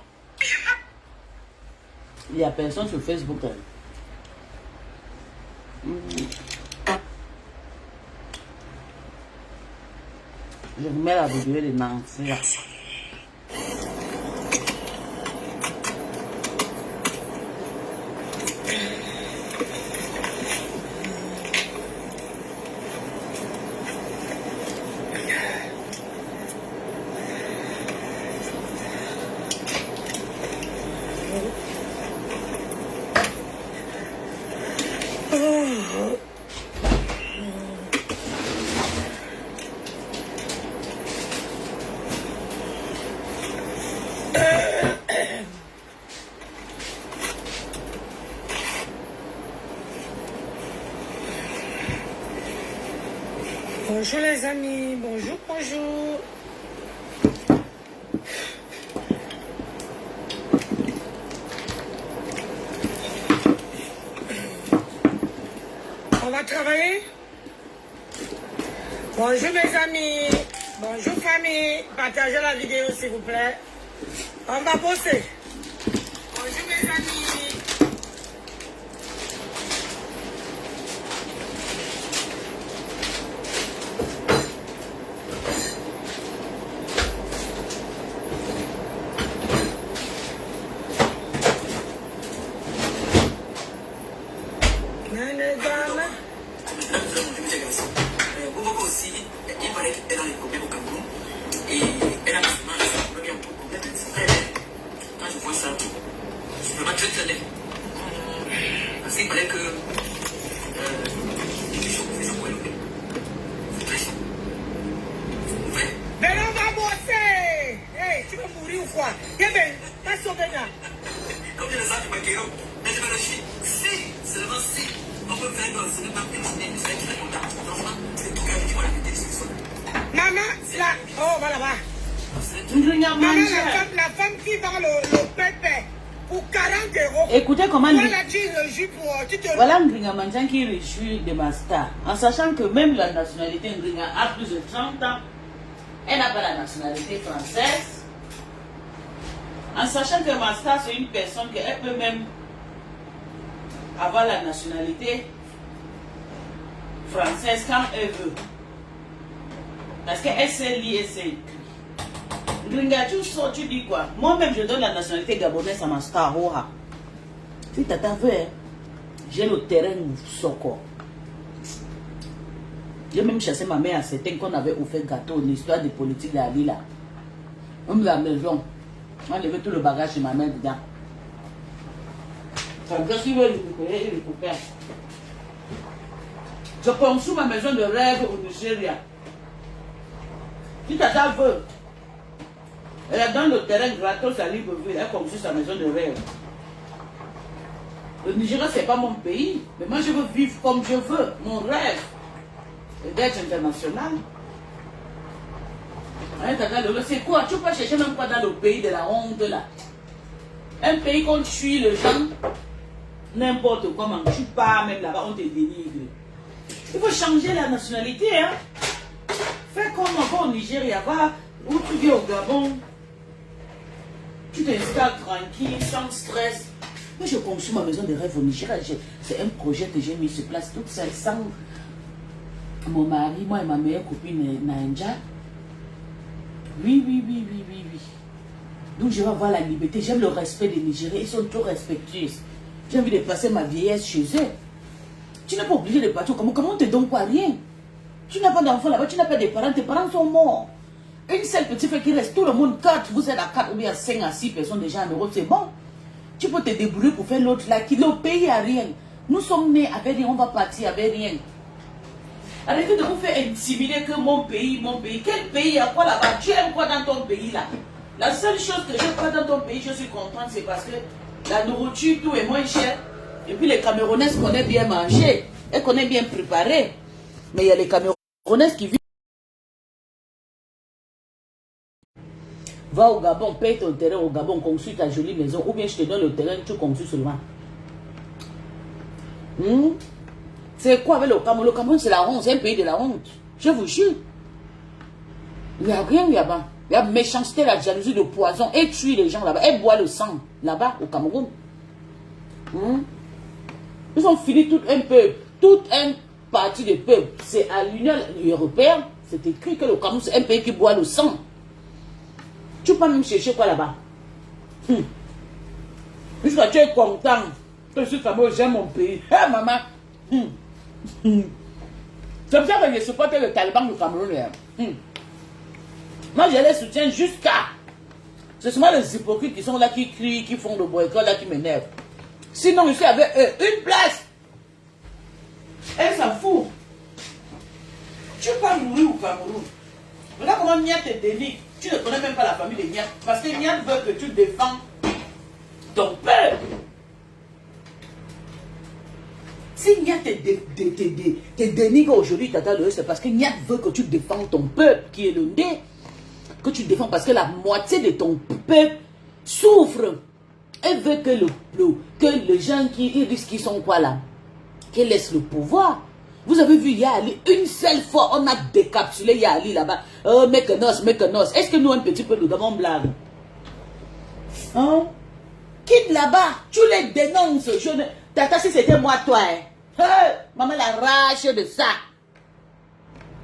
Il n'y a personne sur Facebook. Je remets la vidéo de Nancy là. Bonjour les amis, bonjour, bonjour. On va travailler. Bonjour mes amis, bonjour famille. Partagez la vidéo s'il vous plaît. On va bosser. Bonjour mes amis. Maman, là, oh, voilà, là. Maman, la femme qui vend le pépé pour 40 €. Écoutez comment voilà, tu rejoues pour... Voilà Ngringa Manjan qui réjouit de ma star. En sachant que même la nationalité Ngringa a plus de 30 ans. Elle n'a pas la nationalité française. En sachant que ma star, c'est une personne qu'elle peut même avoir la nationalité française quand elle veut. Parce qu'elle sait lire et sait écrire. Gringa, tu sors, tu dis quoi? Moi-même, je donne la nationalité gabonaise à ma star. Si t'as vu, j'ai le terrain Soko. J'ai même chassé ma mère à certains qu'on avait offert gâteau, l'histoire de politique d'Ali là. Même la maison. On avait tout le bagage de ma mère dedans. Je construis ma maison de rêve au Nigeria. Si tata veut, elle a dans le terrain gratos à Libreville, elle construit sa maison de rêve. Le Nigeria, c'est pas mon pays, mais moi je veux vivre comme je veux. Mon rêve est d'être international. C'est quoi? Tu peux chercher même pas dans le pays de la honte là. Un pays qu'on tue les gens, n'importe comment, tu pars même là-bas, on te dénigre. Il faut changer la nationalité, hein. Fais comme on va au Nigeria, va où tu viens au Gabon. Tu t'installes tranquille, sans stress. Moi, je construis ma maison de rêve au Nigeria. C'est un projet que j'ai mis sur place toute seule, sans mon mari, moi et ma meilleure copine Nainja. Oui. Donc, je vais avoir la liberté. J'aime le respect des Nigériens. Ils sont trop respectueux. J'ai envie de passer ma vieillesse chez eux. Tu n'es pas obligé de partir. Comment on te donne quoi? Rien. Tu n'as pas d'enfant là-bas, tu n'as pas de parents, tes parents sont morts. Une seule petite fille qui reste, tout le monde 4, vous êtes à 4 ou bien 5 à 6 personnes déjà en Europe, c'est bon. Tu peux te débrouiller pour faire l'autre là, qui le pays a rien. Nous sommes nés avec rien, on va partir avec rien. Arrêtez de vous faire intimider que mon pays. Quel pays, à quoi là-bas? Tu aimes quoi dans ton pays là? La seule chose que je crois dans ton pays, je suis contente, c'est parce que La nourriture, tout est moins cher. Et puis les Camerounaises connaissent bien manger. Elles connaissent bien préparer. Mais il y a les Camerounaises qui vivent. Va au Gabon, paye ton terrain au Gabon, construis ta jolie maison. Ou bien je te donne le terrain, tu construis seulement. C'est quoi avec le Cameroun? Le Cameroun, c'est la honte. C'est un pays de la honte. Je vous jure. Il n'y a rien là-bas. Il y a méchanceté, la jalousie, le poison. Et tue les gens là-bas. Et boit le sang là-bas au Cameroun. Ils ont fini tout un peuple. Toute une partie du peuple. C'est à l'Union européenne. C'est écrit que le Cameroun, c'est un pays qui boit le sang. Tu peux même chercher quoi là-bas? Jusqu'à tu es content. Je suis Cameroun, j'aime mon pays. Hé maman. C'est pour ça que je supporte le Taliban du Cameroun. Moi, je les soutiens jusqu'à... C'est seulement les hypocrites qui sont là, qui crient, qui font le boycott, là, qui m'énervent. Sinon, je suis avec eux. Une place. Elle s'en fout. Tu peux pas mourir au Cameroun. Regarde comment Niat te dénigre. Tu ne connais même pas la famille de Niat. Parce que Niat veut que tu défends ton père. Si Niat te dénigre aujourd'hui, c'est parce que Niat veut que tu défends ton peuple, qui est le nez. Que tu défends parce que la moitié de ton peuple souffre. Elle veut que les gens qui risquent, qui sont quoi là, qui laissent le pouvoir. Vous avez vu Yali, une seule fois, on a décapsulé Yali là-bas. Oh, Mekanos. Est-ce que nous, un petit peu, nous avons blague? Hein? Quitte là-bas, tu les dénonces. Tata, si c'était moi, toi, hey, maman, la rage de ça.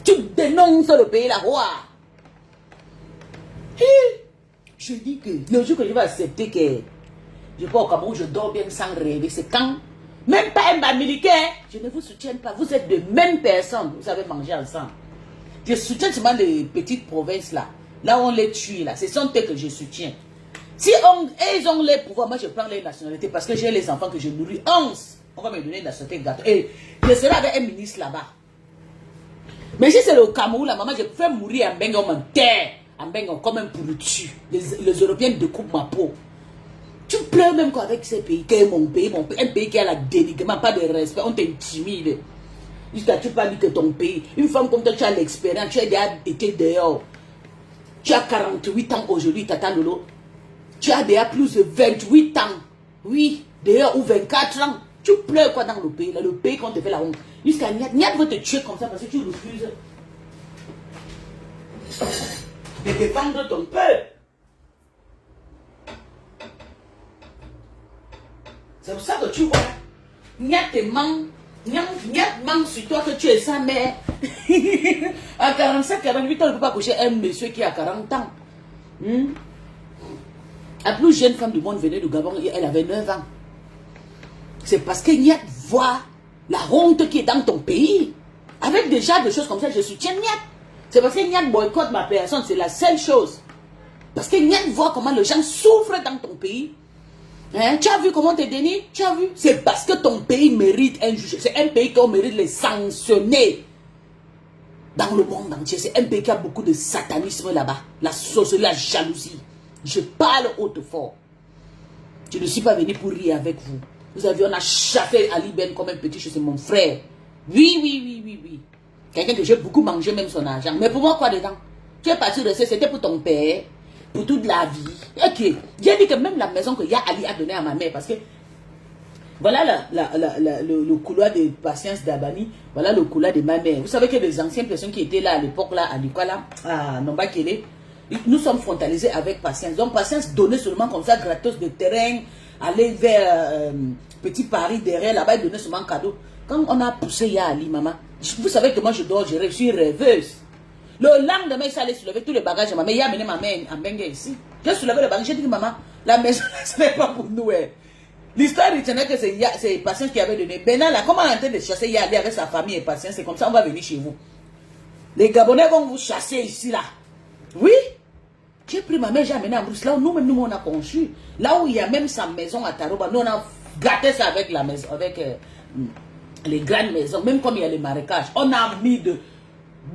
Tu dénonces le pays là-bas. Je dis que le jour que je vais accepter que je vais au Cameroun, je dors bien sans rêver, c'est quand même pas un américain, je ne vous soutiens pas. Vous êtes de même personne, vous savez manger ensemble. Je soutiens seulement les petites provinces là, là où on les tue là, ce sont eux que je soutiens. Si ils ont les pouvoirs, moi je prends les nationalités parce que j'ai les enfants que je nourris. 11, on va me donner une nationalité gâteau. Et je serai avec un ministre là-bas. Mais si c'est le Cameroun, la maman, je peux mourir en Benga, en terre. En Benga, comme un pourritu. Les Européens découpent ma peau. Tu pleures même qu'avec ces pays, qui est mon pays, un pays qui a la dénigrement, pas de respect, on t'intimide. Jusqu'à tu parles que ton pays, une femme comme toi, tu as l'expérience, tu as déjà été dehors. Tu as 48 ans aujourd'hui, Tata Lolo. Tu as déjà plus de 28 ans. Oui, dehors, ou 24 ans. Tu pleures quoi dans le pays, là, le pays qu'on te fait la honte. Jusqu'à Niat veut te tuer comme ça parce que tu refuses de défendre ton peuple. C'est pour ça que tu vois, Niat te manque, Niat manque sur toi que tu es sa mère. À 45, 48 ans, on ne peut pas coucher un monsieur qui a 40 ans. La plus jeune femme du monde venait du Gabon, elle avait 9 ans. C'est parce que Niat voit la honte qui est dans ton pays. Avec déjà des choses comme ça, je soutiens Niat. C'est parce que Niat boycotte ma personne, c'est la seule chose. Parce que Niat voit comment les gens souffrent dans ton pays. Hein? Tu as vu comment te dénigre? Tu as vu? C'est parce que ton pays mérite un juge. C'est un pays qu'on mérite les sanctionner. Dans le monde entier, c'est un pays qui a beaucoup de satanisme là-bas. La sorcellerie, la jalousie. Je parle haute fort. Je ne suis pas venu pour rire avec vous. Vous avez, on a chassé Ali Ben comme un petit chez mon frère. Oui. Quelqu'un que j'ai beaucoup mangé, même son argent. Mais pour moi, quoi dedans? Tu es parti de ça, c'était pour ton père, pour toute la vie. Ok. J'ai dit que même la maison que Ali a donnée à ma mère, parce que voilà le couloir de patience d'Abani, voilà le couloir de ma mère. Vous savez que les anciennes personnes qui étaient là à l'époque, là, à Nicolas, à Nombakele, nous sommes frontalisés avec patience. Donc, patience donnait seulement comme ça, gratos de terrain, aller vers Petit Paris derrière, là-bas, il donnait seulement cadeau. Quand on a poussé Yali, maman, vous savez que moi je dors, je suis rêveuse. Le lendemain, il s'allait soulever tous les bagages de ma mère. Il a amené ma mère en Bengue ici. J'ai soulevé le bagage, j'ai dit que maman, la maison, ce n'est pas pour nous. L'histoire retenait que c'est Patience qui avait donné. Maintenant, là, comment on est en train de chasser Yali avec sa famille et Patience, c'est comme ça, on va venir chez vous. Les Gabonais vont vous chasser ici, là. Oui. J'ai pris ma mère, j'ai amené à Brousse, là où nous-mêmes, nous, on a conçu. Là où il y a même sa maison à Tarouba, nous, on a gâté ça avec la maison, avec les grandes maisons, même comme il y a les marécages. On a mis de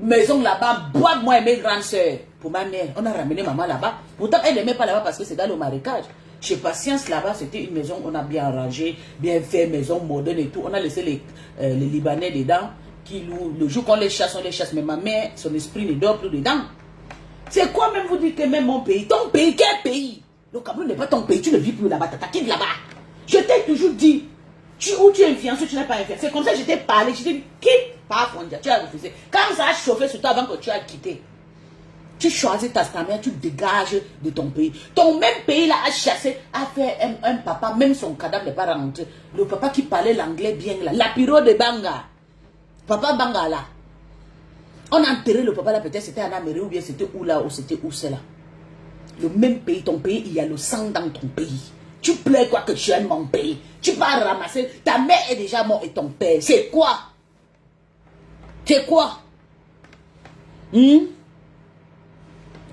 maisons là-bas, bois moi et mes grandes soeurs. Pour ma mère, on a ramené maman là-bas. Pourtant, elle n'aimait pas là-bas parce que c'est dans le marécage. Chez Patience, là-bas, c'était une maison, on a bien arrangé, bien fait, maison moderne et tout. On a laissé les Libanais dedans, qui louent. Le jour qu'on les chasse, on les chasse. Mais ma mère, son esprit ne dort plus dedans. C'est quoi même vous dites que même mon pays, ton pays, quel pays? Le Cameroun n'est pas ton pays, tu ne vis plus là-bas, tu quittes là-bas. Je t'ai toujours dit, ou tu es influencé ou tu n'es pas influencé. C'est comme ça que je t'ai parlé, je t'ai dit, quitte par Fondia, tu as refusé. Quand ça a chauffé sur toi avant que tu as quitté, tu choisis ta mère, tu dégages de ton pays. Ton même pays là a chassé, a fait un papa, même son cadavre n'est pas rentré. Le papa qui parlait l'anglais bien là, la Piro de Banga. Papa Banga là. On a enterré le papa là, peut-être c'était en Amérique ou bien c'était où là, ou c'était où c'est là. Le même pays, ton pays, il y a le sang dans ton pays. Tu plais quoi que tu aimes mon pays. Tu vas ramasser, ta mère est déjà morte et ton père. C'est quoi? C'est quoi?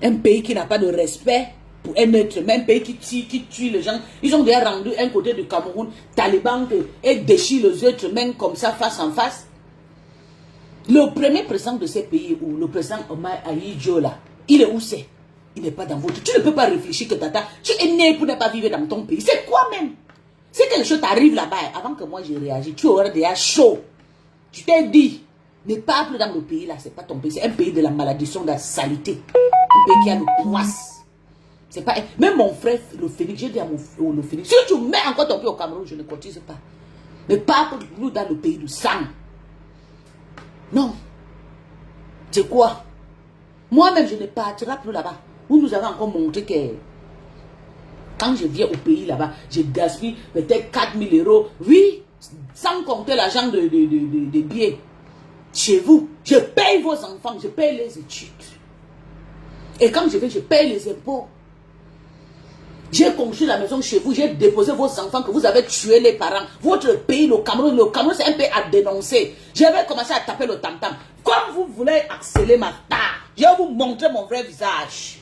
Un pays qui n'a pas de respect pour un être humain, un pays qui tue les gens. Ils ont déjà rendu un côté du Cameroun, Taliban, et déchirent les êtres humains comme ça, face en face. Le premier président de ces pays, ou le président Omar Aïdjo là, il est où c'est? Il n'est pas dans votre... Tu ne peux pas réfléchir que tata, tu es né pour ne pas vivre dans ton pays. C'est quoi même? Si quelque chose t'arrive là-bas, avant que moi j'ai réagi, tu aurais déjà chaud. Tu t'es dit, ne pas plus dans le pays là, c'est pas ton pays, c'est un pays de la malédiction, de la saleté. Un pays qui a le poisse. C'est pas... Même mon frère, le Félix, j'ai dit à le Félix, si tu mets encore ton pied au Cameroun, je ne cotise pas. Mais pas plus dans le pays du sang. Non. C'est quoi? Moi-même, je ne partirai plus là-bas. Où nous avons encore montré que quand je viens au pays là-bas, je gaspille peut-être 4 000 €. Oui, sans compter l'argent de billets. Chez vous, je paye vos enfants, je paye les études. Et quand je vais, je paye les impôts. J'ai construit la maison chez vous, j'ai déposé vos enfants que vous avez tué les parents. Votre pays, le Cameroun c'est un pays à dénoncer. Je vais commencer à taper le tam-tam. Comme vous voulez accélérer ma part, je vais vous montrer mon vrai visage.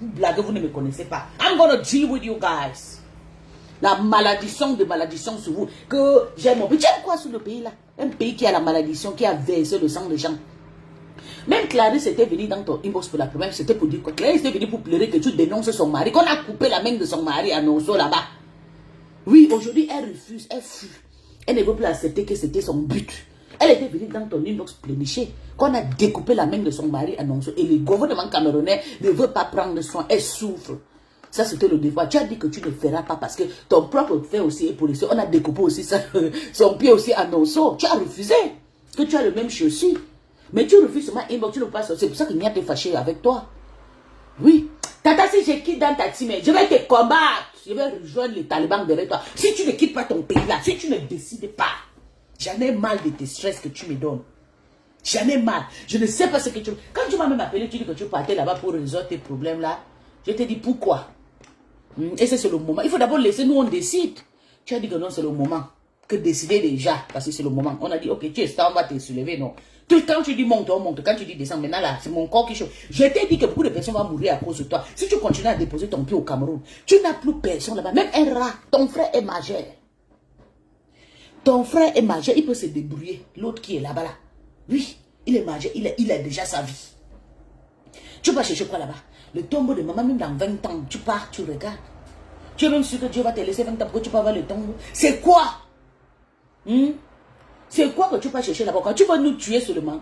Vous blaguez, vous ne me connaissez pas. I'm gonna deal with you guys. La malédiction de malédiction sur vous. Que j'ai mon pays. J'aime quoi sur le pays là? Un pays qui a la malédiction, qui a versé le sang des gens. Même Clarisse était venue dans ton inbox pour la première, c'était pour dire quoi? Clarisse était venue pour pleurer que tu dénonces son mari, qu'on a coupé la main de son mari à Nonso là-bas. Oui, aujourd'hui, elle refuse, elle fuit. Elle ne veut plus accepter que c'était son but. Elle était venue dans ton inbox plénicher, qu'on a découpé la main de son mari à Nonso. Et le gouvernement camerounais ne veut pas prendre soin, elle souffre. Ça, c'était le devoir. Tu as dit que tu ne feras pas parce que ton propre frère aussi est policier. On a découpé aussi son pied aussi à Nonso. Tu as refusé, que tu as le même chaussure. Mais tu refuses seulement inbox, tu ne passes. C'est pour ça qu'il n'y a pas fâché avec toi. Oui. Tata, si je quitte dans ta team, je vais te combattre. Je vais rejoindre les talibans derrière toi. Si tu ne quittes pas ton pays là, si tu ne décides pas, j'en ai mal de tes stress que tu me donnes. J'en ai mal. Je ne sais pas ce que tu... Quand tu m'as même appelé, tu dis que tu partais là-bas pour résoudre tes problèmes là. Je te dis pourquoi. Et c'est le moment. Il faut d'abord laisser, nous on décide. Tu as dit que non, c'est le moment. Que décider déjà, parce que c'est le moment. On a dit, ok, tu es ça, on va te soulever, non. Quand tu dis monte, on monte. Quand tu dis descends, maintenant là, c'est mon corps qui chauffe. Je t'ai dit que beaucoup de personnes vont mourir à cause de toi. Si tu continues à déposer ton pied au Cameroun, tu n'as plus personne là-bas. Même un rat, ton frère est majeur. Ton frère est majeur, il peut se débrouiller. L'autre qui est là-bas, là. Oui, il est majeur, il a déjà sa vie. Tu vas chercher quoi là-bas? Le tombeau de maman, même dans 20 ans, tu pars, tu regardes. Tu es même sûr que Dieu va te laisser 20 ans pour que tu peux avoir le tombeau. C'est quoi? C'est quoi que tu vas chercher là-bas? Quand tu vas nous tuer seulement,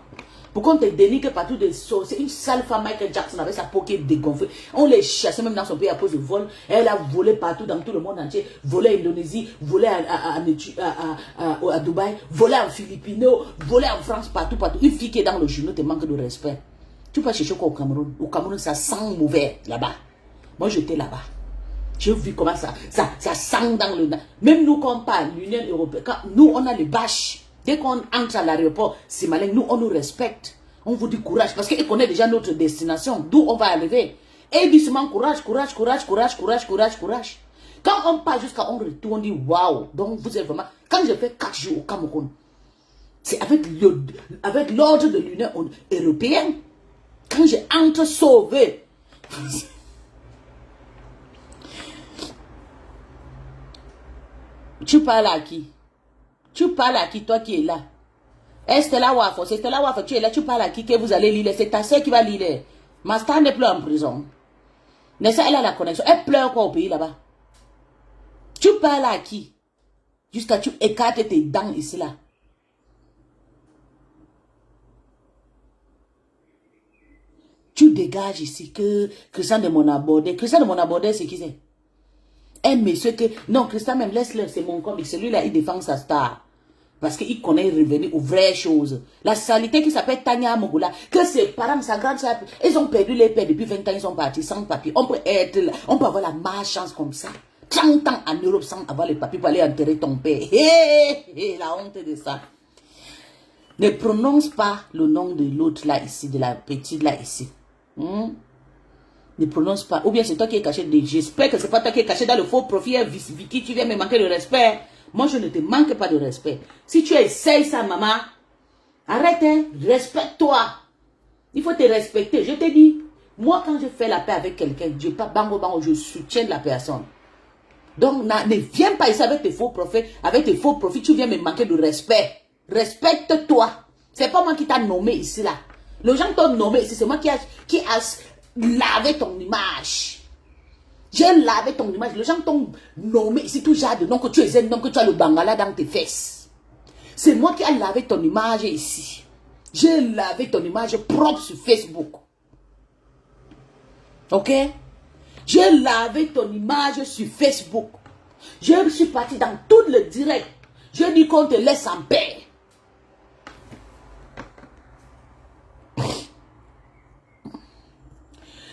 pour qu'on te dénigre partout des sauts. C'est une sale femme, Michael Jackson, avec sa peau qui est dégonflée. On les chassait même dans son pays à cause de vol. Elle a volé partout dans tout le monde entier. Volé en Indonésie, volé à Dubaï, volé en Philippines, volé en France, partout. Une fille qui est dans le journal te manque de respect. Tu vas chercher quoi au Cameroun? Au Cameroun, ça sent mauvais là-bas. Moi, j'étais là-bas. J'ai vu comment ça sent dans le... Même nous, quand on parle, l'Union européenne, nous, on a les bâches. Dès qu'on entre à l'aéroport, c'est malin, nous, on nous respecte. On vous dit courage, parce qu'ils connaissent déjà notre destination, d'où on va arriver. Et ils disent seulement courage, courage, courage, courage, courage, courage, courage. Quand on part jusqu'à on retourne, on dit waouh. Donc, vous êtes vraiment... Quand j'ai fait 4 jours au Cameroun, c'est avec l'ordre de l'Union européenne. Quand j'ai entre sauvé... Tu parles à qui? Tu parles à qui, toi qui es là? Stella Wafo, c'est Stella Wafo, tu es là, tu parles à qui que vous allez lire? C'est ta soeur qui va lire. Ma star n'est plus en prison. Nessa, elle a la connexion. Elle pleure quoi au pays là-bas? parles à qui? Jusqu'à tu écartes tes dents ici là. Tu dégages ici que Christian de mon abordé. Christian de mon abordé, c'est qui c'est? Un monsieur que... Non, Christian même, laisse-le, c'est mon comique. Celui-là, il défend sa star. Parce qu'il connaît revenir aux vraies choses. La salité qui s'appelle Tania Mogula, que ses parents, sa grande soeur, ils ont perdu les pères depuis 20 ans, ils sont partis sans papier. On peut être là, on peut avoir la malchance comme ça. 30 ans en Europe sans avoir les papiers pour aller enterrer ton père. La honte de ça. Ne prononce pas le nom de l'autre là ici, de la petite là ici. Ne prononce pas. Ou bien c'est toi qui es caché. J'espère que c'est pas toi qui es caché dans le faux profil. Vicky, tu viens me manquer de respect. Moi, je ne te manque pas de respect. Si tu essayes ça, maman, arrête, hein, respecte-toi. Il faut te respecter. Je te dis, moi, quand je fais la paix avec quelqu'un, je pas bango, je soutiens la personne. Donc, ne viens pas ici avec tes faux profils. Avec tes faux profils, tu viens me manquer de respect. Respecte-toi. C'est pas moi qui t'a nommé ici, là. Les gens t'ont nommé ici. C'est moi qui a lavé ton image. J'ai lavé ton image. Les gens t'ont nommé ici tout genre de nom que tu es un nom, que tu as le bangala dans tes fesses. C'est moi qui ai lavé ton image ici. J'ai lavé ton image propre sur Facebook. Ok? J'ai lavé ton image sur Facebook. Je suis parti dans tout le direct. Je dis qu'on te laisse en paix.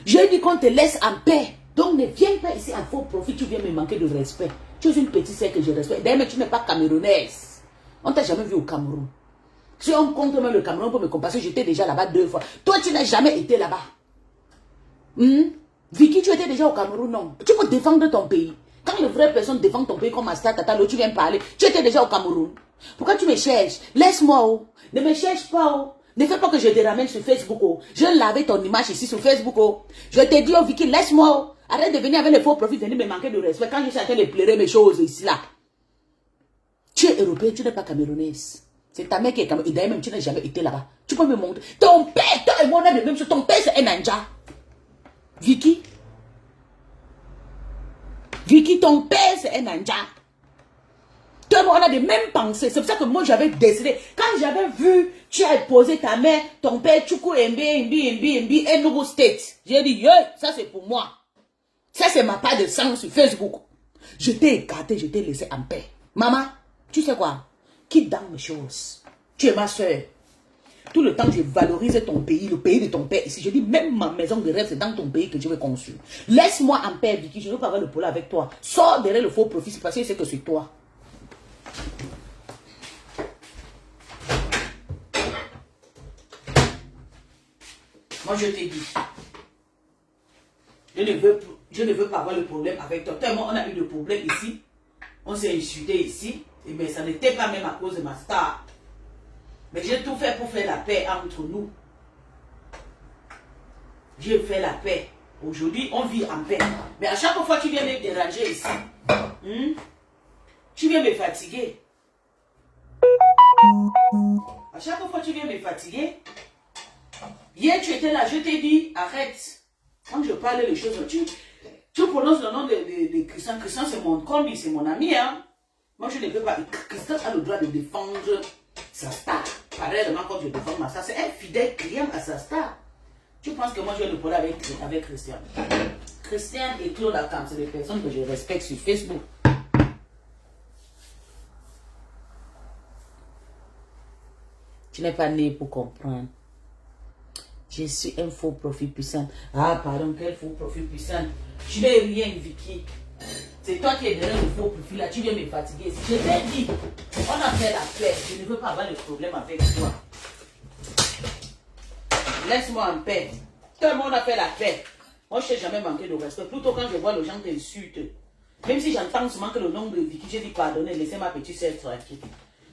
Je dis qu'on te laisse en paix. Donc ne viens pas ici à faux profit, tu viens me manquer de respect. Tu es une petite sœur que je respecte. D'ailleurs, tu n'es pas camerounaise. On t'a jamais vu au Cameroun. Si on compte même le Cameroun pour me comparer, j'étais déjà là-bas 2 fois. Toi, tu n'as jamais été là-bas. Vicky, tu étais déjà au Cameroun, non? Tu peux défendre ton pays. Quand une vraie personne défend ton pays comme Asta Tata, tu viens parler. Tu étais déjà au Cameroun. Pourquoi tu me cherches? Laisse-moi, oh. Ne me cherche pas, oh. Ne fais pas que je te ramène sur Facebook, oh. Je lavais ton image ici sur Facebook, oh. Je te dis, oh Vicky, laisse-moi, oh. Arrête de venir avec les faux profits, venir me manquer de respect. Quand je suis en train de pleurer mes choses ici, là. Tu es européen, tu n'es pas camerounaise. C'est ta mère qui est camerounaise. Et d'ailleurs, même tu n'as jamais été là-bas. Tu peux me montrer. Ton père, toi et moi, on a le même chose. Ton père, c'est un ninja. Vicky. Vicky, ton père, c'est un ninja. Toi et moi, on a les mêmes pensées. C'est pour ça que moi, j'avais décidé. Quand j'avais vu, tu as posé ta mère, ton père, Chuku, Mbi, un nouveau state. J'ai dit, yo, ça c'est pour moi. Ça c'est ma part de sang sur Facebook. Je t'ai écarté, je t'ai laissé en paix. Maman, tu sais quoi? Quitte dans mes choses. Tu es ma soeur. Tout le temps, je valorise ton pays, le pays de ton père. Ici, je dis, même ma maison de rêve, c'est dans ton pays que je vais construire. Laisse-moi en paix, Vicky. Je ne veux pas avoir le problème avec toi. Sors derrière le faux profit, parce que je sais que c'est toi. Moi, je t'ai dit. Je ne veux pas avoir le problème avec toi. Tellement on a eu le problème ici. On s'est insulté ici. Mais ça n'était pas même à cause de ma star. Mais j'ai tout fait pour faire la paix entre nous. J'ai fait la paix. Aujourd'hui, on vit en paix. Mais à chaque fois que tu viens me déranger ici, tu viens me fatiguer. À chaque fois que tu viens me fatiguer, hier tu étais là, je t'ai dit, arrête. Quand je parle les choses, tu prononces le nom de Christian. Christian, c'est mon combi, c'est mon ami. Hein? Moi, je ne peux pas. Christian a le droit de défendre sa star. Parallèlement, quand je défends ma star, c'est un fidèle client à sa star. Tu penses que moi, je vais le parler avec Christian? Christian et Claude Akam, c'est des personnes que je respecte sur Facebook. Tu n'es pas né pour comprendre. Je suis un faux profil puissant. Ah, pardon, quel faux profil puissant. Tu n'es rien, Vicky. C'est toi qui es derrière le faux profil là. Tu viens me fatiguer. Je t'ai dit, on a fait la paix. Je ne veux pas avoir de problème avec toi. Laisse-moi en paix. Tout le monde a fait la paix. Moi, je ne t'ai jamais manqué de respect. Plutôt quand je vois les gens t'insultent. Même si j'entends seulement que le nom de Vicky, j'ai dit pardonnez, laissez ma petite sœur tranquille.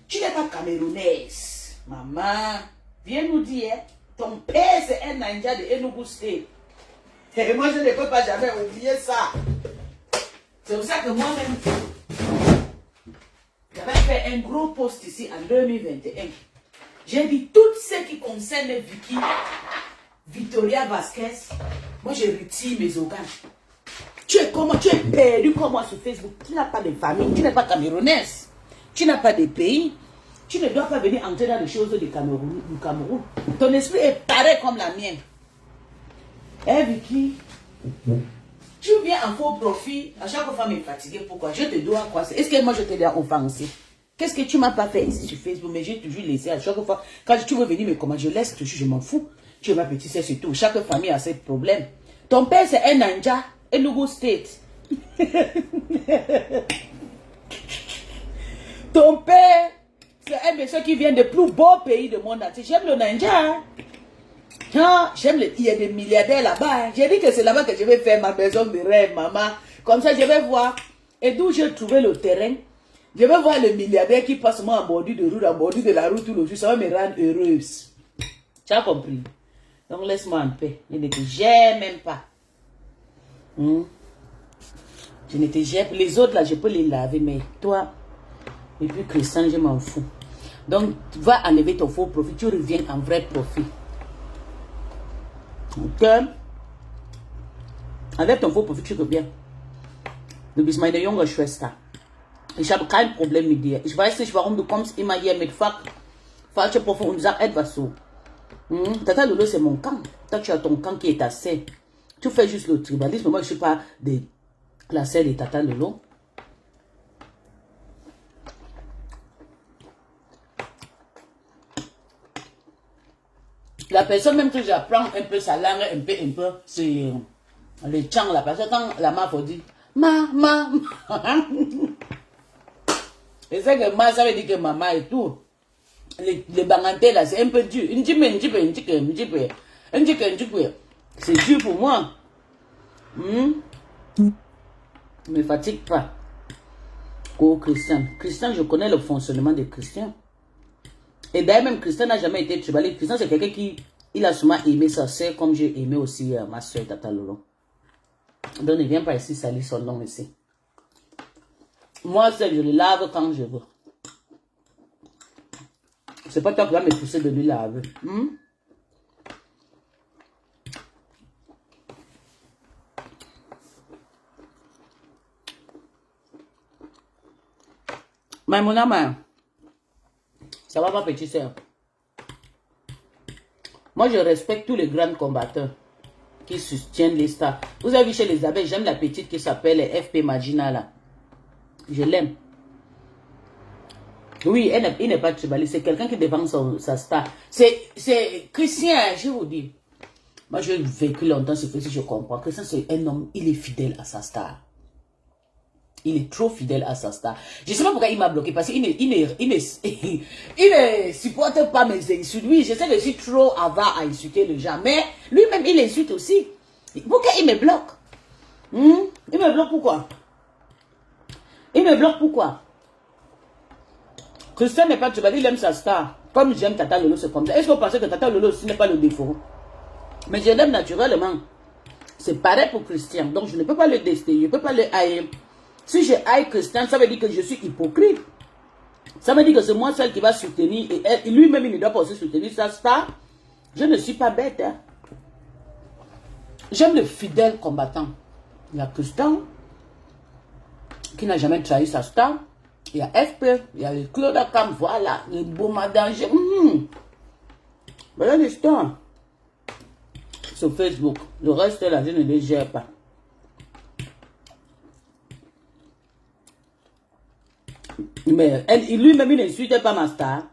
Tu n'es pas camerounaise. Maman, viens nous dire. Ton père, c'est un ninja de Enugu State. Et moi, je ne peux pas jamais oublier ça. C'est pour ça que moi-même, j'avais fait un gros post ici en 2021. J'ai dit tout ce qui concerne Vicky, Victoria Vasquez, moi, je retire mes organes. Tu es tu es perdu comme moi sur Facebook. Tu n'as pas de famille, tu n'es pas camerounaise. Tu n'as pas de pays. Tu ne dois pas venir entrer dans les choses du Cameroun. Ton esprit est pareil comme la mienne. Eh Vicky, tu viens en faux profit. À chaque fois, me fatiguer. Pourquoi? Je te dois quoi? Est-ce que moi je te dois offenser? Qu'est-ce que tu m'as pas fait ici sur Facebook? Mais j'ai toujours laissé à chaque fois. Quand tu veux venir me commander, je laisse toujours, je m'en fous. Tu es ma petite sœur, c'est tout. Chaque famille a ses problèmes. Ton père, c'est un Nanja, Enugu State. Ton père, c'est un monsieur qui vient des plus beaux pays du monde entier. J'aime le Nanja. Il y a des milliardaires là-bas. J'ai dit que c'est là-bas que je vais faire ma maison de rêve, maman. Comme ça, je vais voir. Et d'où j'ai trouvé le terrain, je vais voir le milliardaire qui passe moi en bordure de route, en bordure de la route tout le jour. Ça va me rendre heureuse. Tu as compris? Donc laisse-moi en paix. Je ne te gère même pas. Je ne te gère pas. Les autres là, je peux les laver, mais toi, et puis Christian, je m'en fous. Donc, va enlever ton faux profit. Tu reviens en vrai profit. Ok? Avec ton faux profit, tu reviens. Du bist meine junge Schwester. Ich habe kein Problem mit dir. Ich weiß nicht, warum du kommst immer hier mit falsche Profil und sagst etwas so. Tata Lolo, c'est mon camp. Toi, tu as ton camp qui est assez. Tu fais juste le tribalisme. Moi, je ne suis pas de la sœur de Tata Lolo. La personne même que j'apprends un peu sa langue, un peu, c'est le chant là. Parce que quand la mère dit, ma. Et c'est que ma, ça veut dire que maman et tout. Les bangantés là, c'est un peu dur. C'est dur pour moi. Ne me fatigue pas. Oh, Christian. Christian, je connais le fonctionnement de Christian. Et d'ailleurs, même Christian n'a jamais été tribalé. Christian, c'est quelqu'un qui il a souvent aimé sa soeur, comme j'ai aimé aussi ma soeur Tata Lolo. Donc, ne viens pas ici salir son nom ici. Moi, je le lave quand je veux. C'est pas toi qui vas me pousser de lui laver. Mais mon ami, ça va ma petite soeur. Moi, je respecte tous les grands combattants qui soutiennent les stars. Vous avez vu chez les abeilles, j'aime la petite qui s'appelle FP Magina là. Je l'aime. Oui, il n'est pas tribaliste, c'est quelqu'un qui défend sa star. C'est Christian, je vous dis. Moi, j'ai vécu longtemps sur Facebook, je comprends. Christian, c'est un homme, il est fidèle à sa star. Il est trop fidèle à sa star. Je ne sais pas pourquoi il m'a bloqué, parce qu'il ne supporte pas mes insultes. Oui, je sais que je suis trop avare à insulter les gens, mais lui-même, il insulte aussi. Pourquoi il me bloque? Il me bloque pourquoi? Il me bloque pourquoi? Christian n'est pas tribal, il aime sa star. Comme j'aime Tata Lolo, c'est comme ça. Est-ce que vous pensez que Tata Lolo aussi n'est pas le défaut? Mais je l'aime naturellement. C'est pareil pour Christian. Donc je ne peux pas le détester, je ne peux pas le haïr. Si je haïs Christian, ça veut dire que je suis hypocrite. Ça veut dire que c'est moi celle qui va soutenir. Et lui-même, il ne doit pas aussi soutenir sa star. Je ne suis pas bête. Hein. J'aime le fidèle combattant. Il y a Christian qui n'a jamais trahi sa star. Il y a FP, il y a le Claude Akam, voilà, le beau madame. Voilà l'histoire. Sur Facebook. Le reste là, je ne les gère pas. Mais lui-même, il n'insulte pas ma star.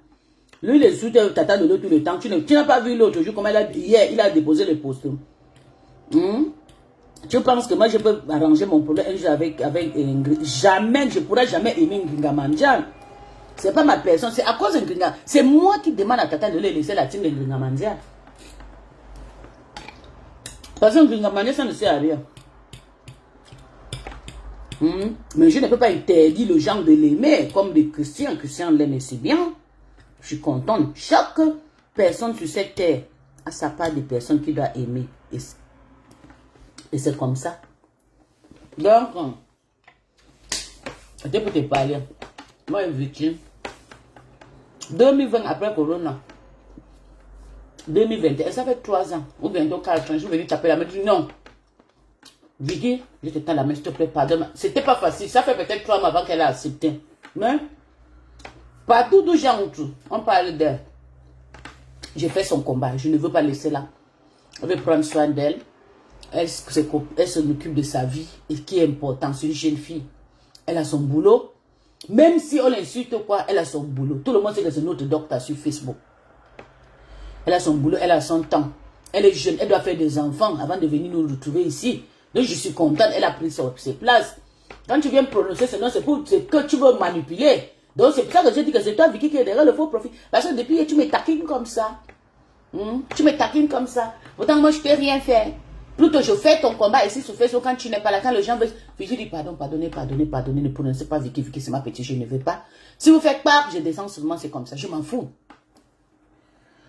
Lui, il insulte Tata Lolo tout le temps. Tu n'as pas vu l'autre jour, comment hier, il a déposé le poste. Tu penses que moi, je peux arranger mon problème un jour avec jamais, je ne pourrais jamais aimer Ngringa Mandian. Ce n'est pas ma personne, c'est à cause de Ngringa. C'est moi qui demande à Tata de le laisser la team de Ngringa Mandian. Parce que Ngringa Mandian, ça ne sert à rien. Mais je ne peux pas interdire le genre de l'aimer comme des Christians. Christian l'aime et c'est bien. Je suis contente. Chaque personne sur cette terre a sa part de personnes qui doit aimer. Et c'est comme ça. Donc, c'était pour te parler. Moi, victime. 2020 après Corona. 2021, ça fait 3 ans. Ou bientôt 4 ans. Je vais venir taper la main. Non. Vicky, je te tends la main, s'il te plaît, pardonne. C'était pas facile. Ça fait peut-être 3 mois avant qu'elle a accepté. Mais, partout d'où j'ai entendu, on parle d'elle. J'ai fait son combat. Je ne veux pas laisser là. Je vais prendre soin d'elle. Elle s'en occupe de sa vie. Et ce qui est important, c'est une jeune fille. Elle a son boulot. Même si on l'insulte ou quoi, elle a son boulot. Tout le monde sait que c'est notre docteur sur Facebook. Elle a son boulot, elle a son temps. Elle est jeune, elle doit faire des enfants avant de venir nous retrouver ici. Donc je suis contente, elle a pris ses places. Quand tu viens prononcer ce nom, c'est que tu veux manipuler. Donc c'est pour ça que je dis que c'est toi, Vicky, qui est derrière le faux profil. Parce que depuis, tu me taquines comme ça. Tu me taquines comme ça. Pourtant, moi, je ne peux rien faire. Plutôt, je fais ton combat ici sur Facebook quand tu n'es pas là. Quand les gens veulent... Je dis pardon, pardonnez. Ne prononcez pas Vicky, c'est ma petite, je ne veux pas. Si vous faites pas, je descends seulement, c'est comme ça. Je m'en fous.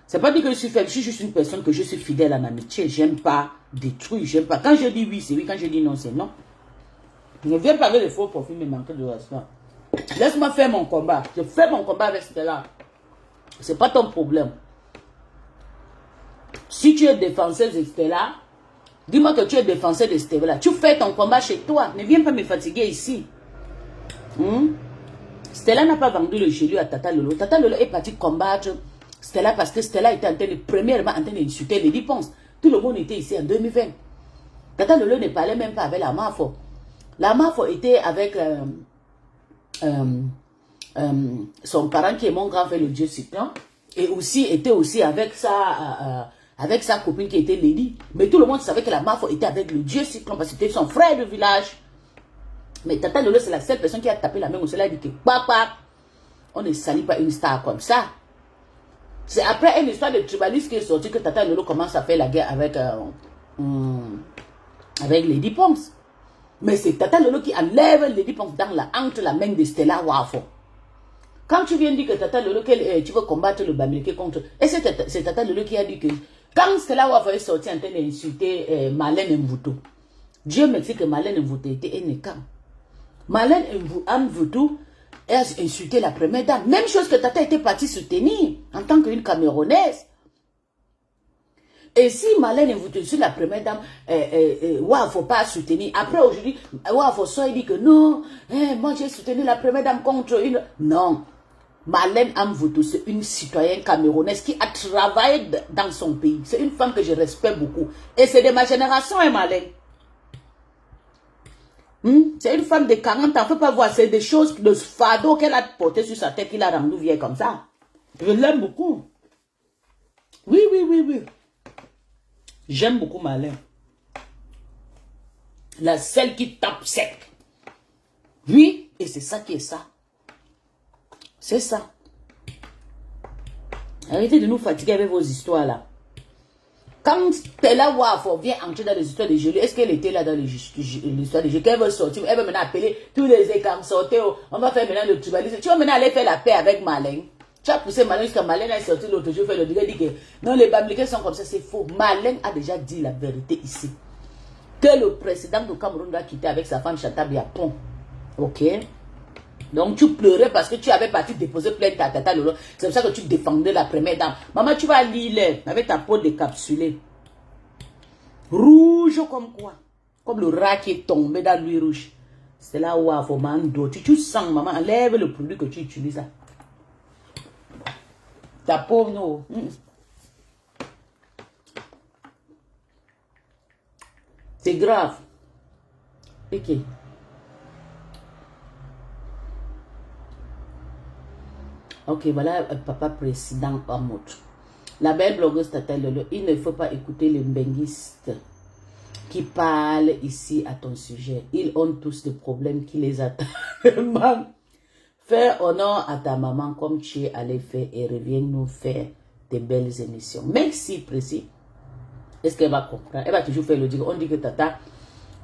C'est pas dit que je suis faible, je suis juste une personne que je suis fidèle en amitié. J'aime pas détruire, j'aime pas. Quand je dis oui, c'est oui. Quand je dis non, c'est non. Ne viens pas avec les faux profils me manquer de respect. Laisse-moi faire mon combat. Je fais mon combat avec Stella. C'est pas ton problème. Si tu es défenseur de Stella, dis-moi que tu es défenseur de Stella. Tu fais ton combat chez toi. Ne viens pas me fatiguer ici. Stella n'a pas vendu le chez lui à Tata Lolo. Tata Lolo est parti combattre Stella parce que Stella était premièrement en train d'insulter les dépenses. Tout le monde était ici en 2020. Tata Lolo ne parlait même pas avec la Mafo. La Mafo était avec son parent qui est mon grand frère, le Dieu Cyclone. Et aussi était aussi avec sa copine qui était Lady. Mais tout le monde savait que la Mafo était avec le Dieu Cyclone parce que c'était son frère de village. Mais Tata Lolo, c'est la seule personne qui a tapé la main au sol. Elle a dit que papa, on ne salit pas une star comme ça. C'est après une histoire de tribaliste qui est sortie que Tata Lolo commence à faire la guerre avec Lady Pons. Mais c'est Tata Lolo qui enlève Lady Pons entre la main de Stella Wafo. Quand tu viens dire que Tata Lolo, tu veux combattre le Bamileke contre... Et c'est Tata Lolo qui a dit que quand Stella Wafo est sortie en train d'insulter Marlène Mvuto, Dieu merci que Marlène Mvuto était un écart. Marlène Mvuto a insulté la première dame. Même chose que Tata était partie soutenir en tant qu'une Camerounaise. Et si Marlène Mvuto sur la première dame, il ne faut pas soutenir. Après aujourd'hui, Wafo il dit que non, moi j'ai soutenu la première dame contre une... Non. Marlène Mvuto, c'est une citoyenne camerounaise qui a travaillé dans son pays. C'est une femme que je respecte beaucoup. Et c'est de ma génération, Marlène. C'est une femme de 40 ans, on ne peut pas voir. C'est des choses, le fardeau qu'elle a porté sur sa tête, qu'il a rendu vieille comme ça. Je l'aime beaucoup. Oui. J'aime beaucoup Marlène. La celle qui tape sec. Oui, et c'est ça qui est ça. C'est ça. Arrêtez de nous fatiguer avec vos histoires là. Quand Stella Wafo vient entrer dans les histoires de Jésus, est-ce qu'elle était là dans l'histoire de Jésus? Qu'elle veut sortir, elle veut maintenant appeler tous les écarts, sortir, on va faire maintenant le tribalisme. Tu vas maintenant aller faire la paix avec Marlène. Tu as poussé Marlène jusqu'à Marlène est sortie l'autre jour, fait le dit que non, les Bamilekés sont comme ça, c'est faux. Marlène a déjà dit la vérité ici. Que le président du Cameroun doit quitter avec sa femme Chantal Biapon. Ok? Donc tu pleurais parce que tu avais parti déposer plainte à Tata Lolo. C'est pour ça que tu défendais la première dame. Maman, tu vas lire avec ta peau décapsulée. Rouge comme quoi? Comme le rat qui est tombé dans l'huile rouge. C'est là où il faut mando. Tu sens, maman, enlève le produit que tu utilises. Ta peau, non. C'est grave. Ok. Ok, voilà papa président Hamoud. La belle blogueuse Tata Lolo, il ne faut pas écouter les benguistes qui parlent ici à ton sujet. Ils ont tous des problèmes qui les attendent. Fais honneur à ta maman comme tu es allé faire et reviens nous faire des belles émissions. Merci, précis. Est-ce qu'elle va comprendre? Elle va toujours faire le dire. On dit que Tata,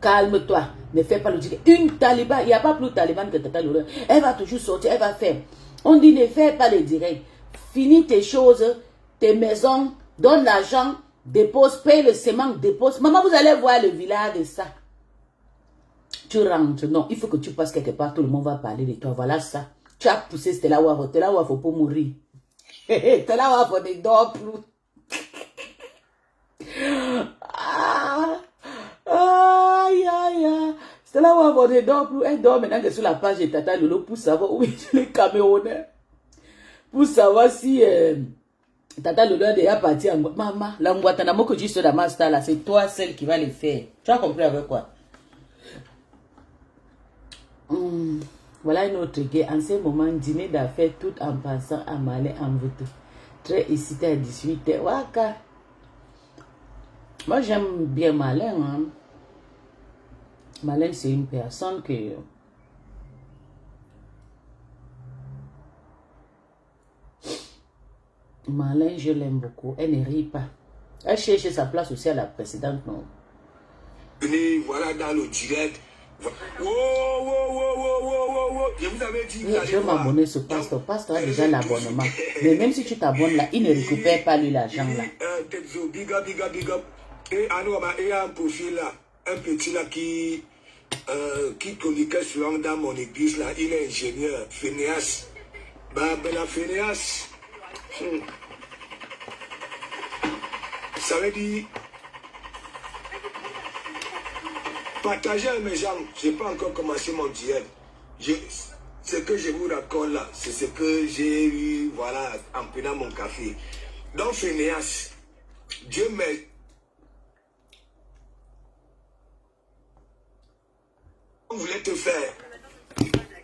calme-toi, ne fais pas le dire. Une taliban, il n'y a pas plus taliban que Tata Lolo. Elle va toujours sortir, elle va faire. On dit ne fais pas le direct. Finis tes choses, tes maisons, donne l'argent, dépose, paye le ciment, dépose. Maman, vous allez voir le village de ça. Tu rentres, non, il faut que tu passes quelque part, tout le monde va parler de toi. Voilà ça. Tu as poussé Stella Wafo pour mourir. Stella Wafo ne dort plus. Aïe, aïe, C'est là où elle dort maintenant que sur la page de Tata Lolo pour savoir où est les Camerounais. Pour savoir si Tata Lolo est déjà parti en maman. La Mouatana que tu sur la master là, c'est toi celle qui va les faire. Tu as compris avec quoi? Voilà une autre guerre. En ce moment, dîner d'affaires tout en passant à Malin en voûte. Très excité à 18h. Waka. Moi j'aime bien Malin. Hein? Malin c'est une personne que... Malin je l'aime beaucoup. Elle ne rit pas. Elle cherche sa place aussi à la précédente, non? Venez, voilà dans le direct. Je vous avais dit. Je vais m'abonner sur Pasteur. Pasteur a déjà l'abonnement. Mais même si tu t'abonnes là, il ne récupère pas lui l'argent là. Big up. Et il y a un profil là, un petit là qui communiquait souvent dans mon église là. Il est ingénieur, Phineas. Phineas. Ça veut dire. Partagez avec mes gens, je n'ai pas encore commencé mon direct. Ce que je vous raconte là, c'est ce que j'ai eu, voilà, en prenant mon café. Donc, Phineas, Dieu m'aide. On voulait te faire.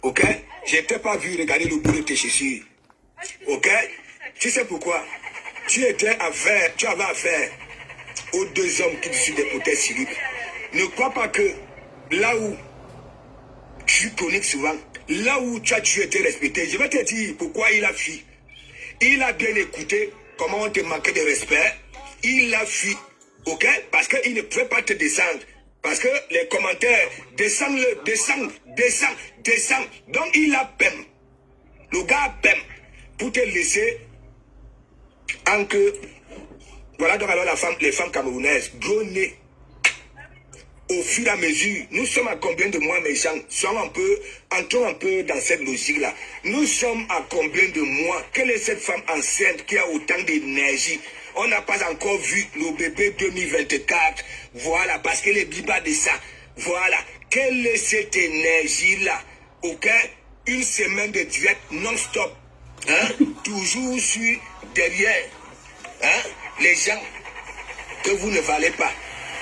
Ok? Je n'ai peut-être pas vu regarder le bout de tes chaussures. Ok? Tu sais pourquoi? Tu avais affaire aux deux hommes qui sont des potets syriques. Ne crois pas que là où tu connais souvent, là où tu as été respecté, je vais te dire pourquoi il a fui. Il a bien écouté comment on te manquait de respect. Il a fui, ok? Parce qu'il ne pouvait pas te descendre. Parce que les commentaires, descend. Donc il a peine. Le gars a peine pour te laisser en que... Voilà donc alors les femmes camerounaises, gros nez. Au fur et à mesure, nous sommes à combien de mois, mes gens? Entrons un peu dans cette logique-là. Nous sommes à combien de mois? Quelle est cette femme enceinte qui a autant d'énergie? On n'a pas encore vu le bébé 2024. Voilà, parce qu'elle est biba de ça. Voilà. Quelle est cette énergie-là? Ok? Une semaine de direct non-stop. Hein? Toujours sur derrière. Hein? Les gens que vous ne valez pas.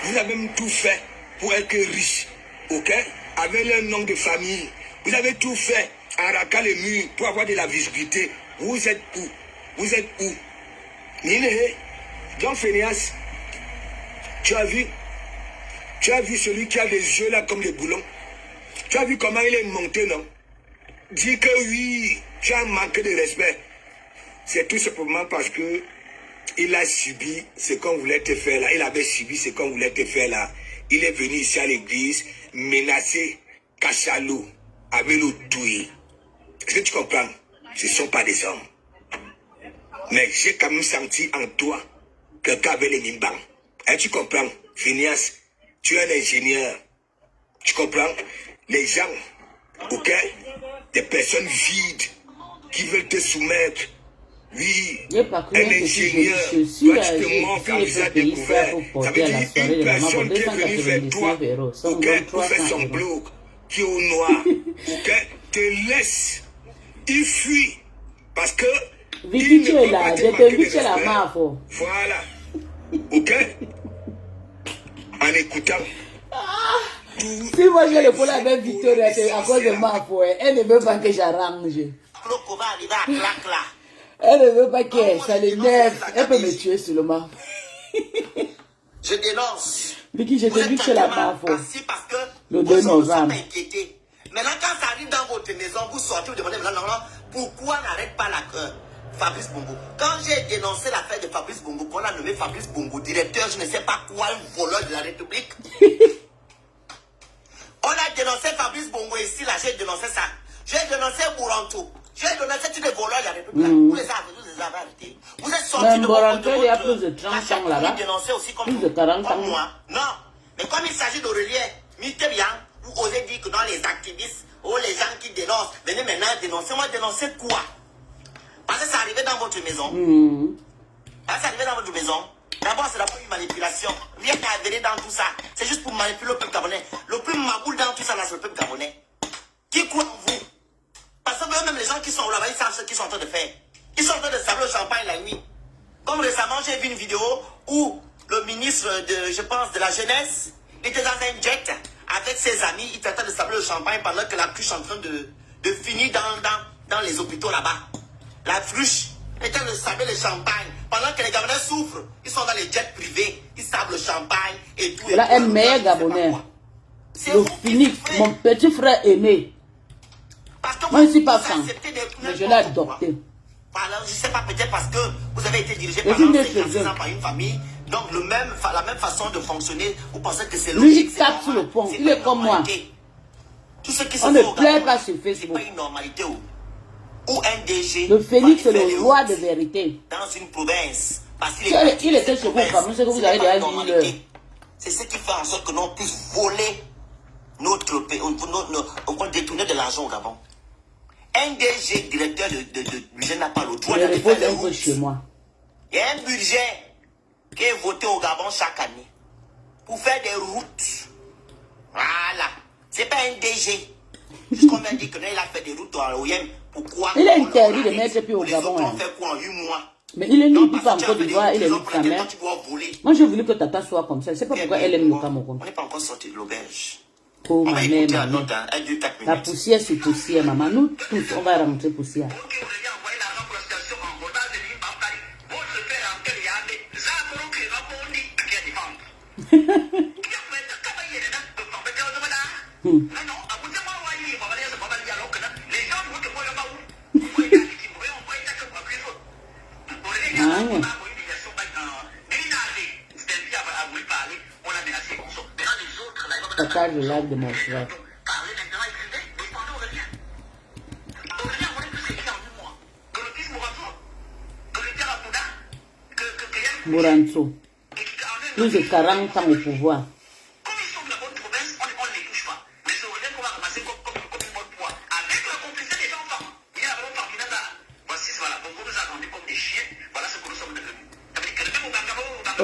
Vous avez même tout fait pour être riche, ok? Avec un nom de famille. Vous avez tout fait en raquant les murs pour avoir de la visibilité. Vous êtes où? Vous êtes où? Nine, John Phineas, tu as vu celui qui a des yeux là comme des boulons? Tu as vu comment il est monté, non? Dis que oui, tu as manqué de respect. C'est tout simplement parce que il a subi ce qu'on voulait te faire là. Il avait subi ce qu'on voulait te faire là. Il est venu ici à l'église, menacé, Cachalou, avec le douille. Est-ce que tu comprends? Ce ne sont pas des hommes. Mais j'ai quand même senti en toi quelqu'un avec les nimbans. Et tu comprends? Phineas, tu es un ingénieur. Tu comprends? Les gens, ok? Des personnes vides qui veulent te soumettre. Oui, un ingénieur, toi tu te manques en visage découvert. Ça veut dire une personne qui est venue vers toi, ok, pour faire son blog, qui est au noir, ok, te laisse, il fuit, parce que il ne peut pas te manquer de respect. Voilà, ok, en écoutant. Si moi j'ai le problème avec Victoria, c'est à cause de ma foi, elle ne veut pas que j'arrange. Elle ne veut pas que ça l'énerve. Elle peut me tuer seulement. Je dénonce. Vicky, je t'ai vu chez la MAFO. Parce que le 2 novembre. Maintenant, quand ça arrive dans votre maison, vous sortez, vous demandez maintenant, pourquoi n'arrête pas la Fabrice Bongo? Quand j'ai dénoncé l'affaire de Fabrice Bongo, qu'on a nommé Fabrice Bongo directeur, je ne sais pas quoi, un voleur de la République. On a dénoncé Fabrice Bongo ici, là, j'ai dénoncé ça. J'ai dénoncé Bouranto. J'ai dénoncé tous les voleurs de la République. Vous les avez arrêtés. Vous êtes sortis de Bouranto, il y a plus de 30 ans là-bas. Plus de 40 ans. Moi. Non. Mais comme il s'agit d'Aurélien, Mitterrand, vous osez dire que dans les activistes, ou les gens qui dénoncent, venez maintenant dénoncer. Moi, dénoncer quoi? Parce que ça arrivait dans votre maison. Ça arrivait dans votre maison. D'abord, c'est d'abord une manipulation. Rien n'est avéré dans tout ça. C'est juste pour manipuler le peuple gabonais. Le plus maboule dans tout ça, là, c'est le peuple gabonais. Qui croit en vous? Parce que même les gens qui sont là-bas, ils savent ce qu'ils sont en train de faire. Ils sont en train de sabler le champagne la nuit. Comme récemment, j'ai vu une vidéo où le ministre de, je pense, de la jeunesse était dans un jet avec ses amis. Il était en train de sabler le champagne pendant que la cruche est en train de finir dans les hôpitaux là-bas. La cruche était en train de sabler le champagne. Pendant que les Gabonais souffrent, ils sont dans les jets privés, ils sablent le champagne et tout. Là, un meilleur Gabonais. Le Phoenix, mon petit frère aîné. Moi, je ne suis pas fan, mais je l'ai adopté. Alors, je ne sais pas, peut-être parce que vous avez été dirigé par une famille. Donc, la même façon de fonctionner, vous pensez que c'est logique. Lui, il tape sur le pont, il est comme moi. Tout ce qui se on fait ne plaît pas sur Facebook. C'est pas une normalité. Ou un DG. Le Phoenix, c'est le roi de vérité. Dans une province. Parce qu'il il était chez vous, comme ce que vous avez déjà dit. C'est ce qui fait en sorte que l'on puisse voler notre pays, on détourner de l'argent au Gabon. Un DG, directeur de budget, n'a pas le droit de faire des routes. Chez moi. Il y a un budget qui est voté au Gabon chaque année pour faire des routes. Voilà. C'est pas un DG. Puisqu'on m'a dit que là, il a fait des routes à l'OIM. Pourquoi? Il est interdit de mettre pied au Gabon. On fait quoi en 8 mois? Mais il est libre pas en Côte d'Ivoire, il est libre sa mère. Moi, je voulais que Tata soit comme ça. Je ne sais pas pourquoi elle aime le Cameroun. On n'est pas encore sorti de l'auberge. Oh, ma mère, la poussière, c'est poussière, maman. Nous tous, on va rentrer poussière. Partage le live de mon frère. Moranto. Plus de 40 ans au pouvoir.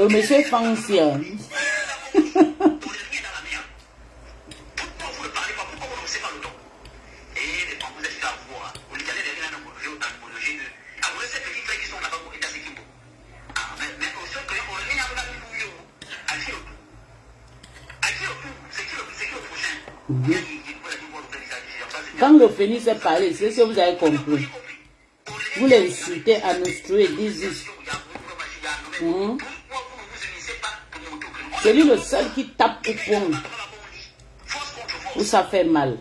Monsieur Fancia. Quand le Phoenix est parlé, c'est ce que vous avez compris. Vous l'insultez à nous tuer, c'est lui le seul qui tape au poing. Où ça fait mal.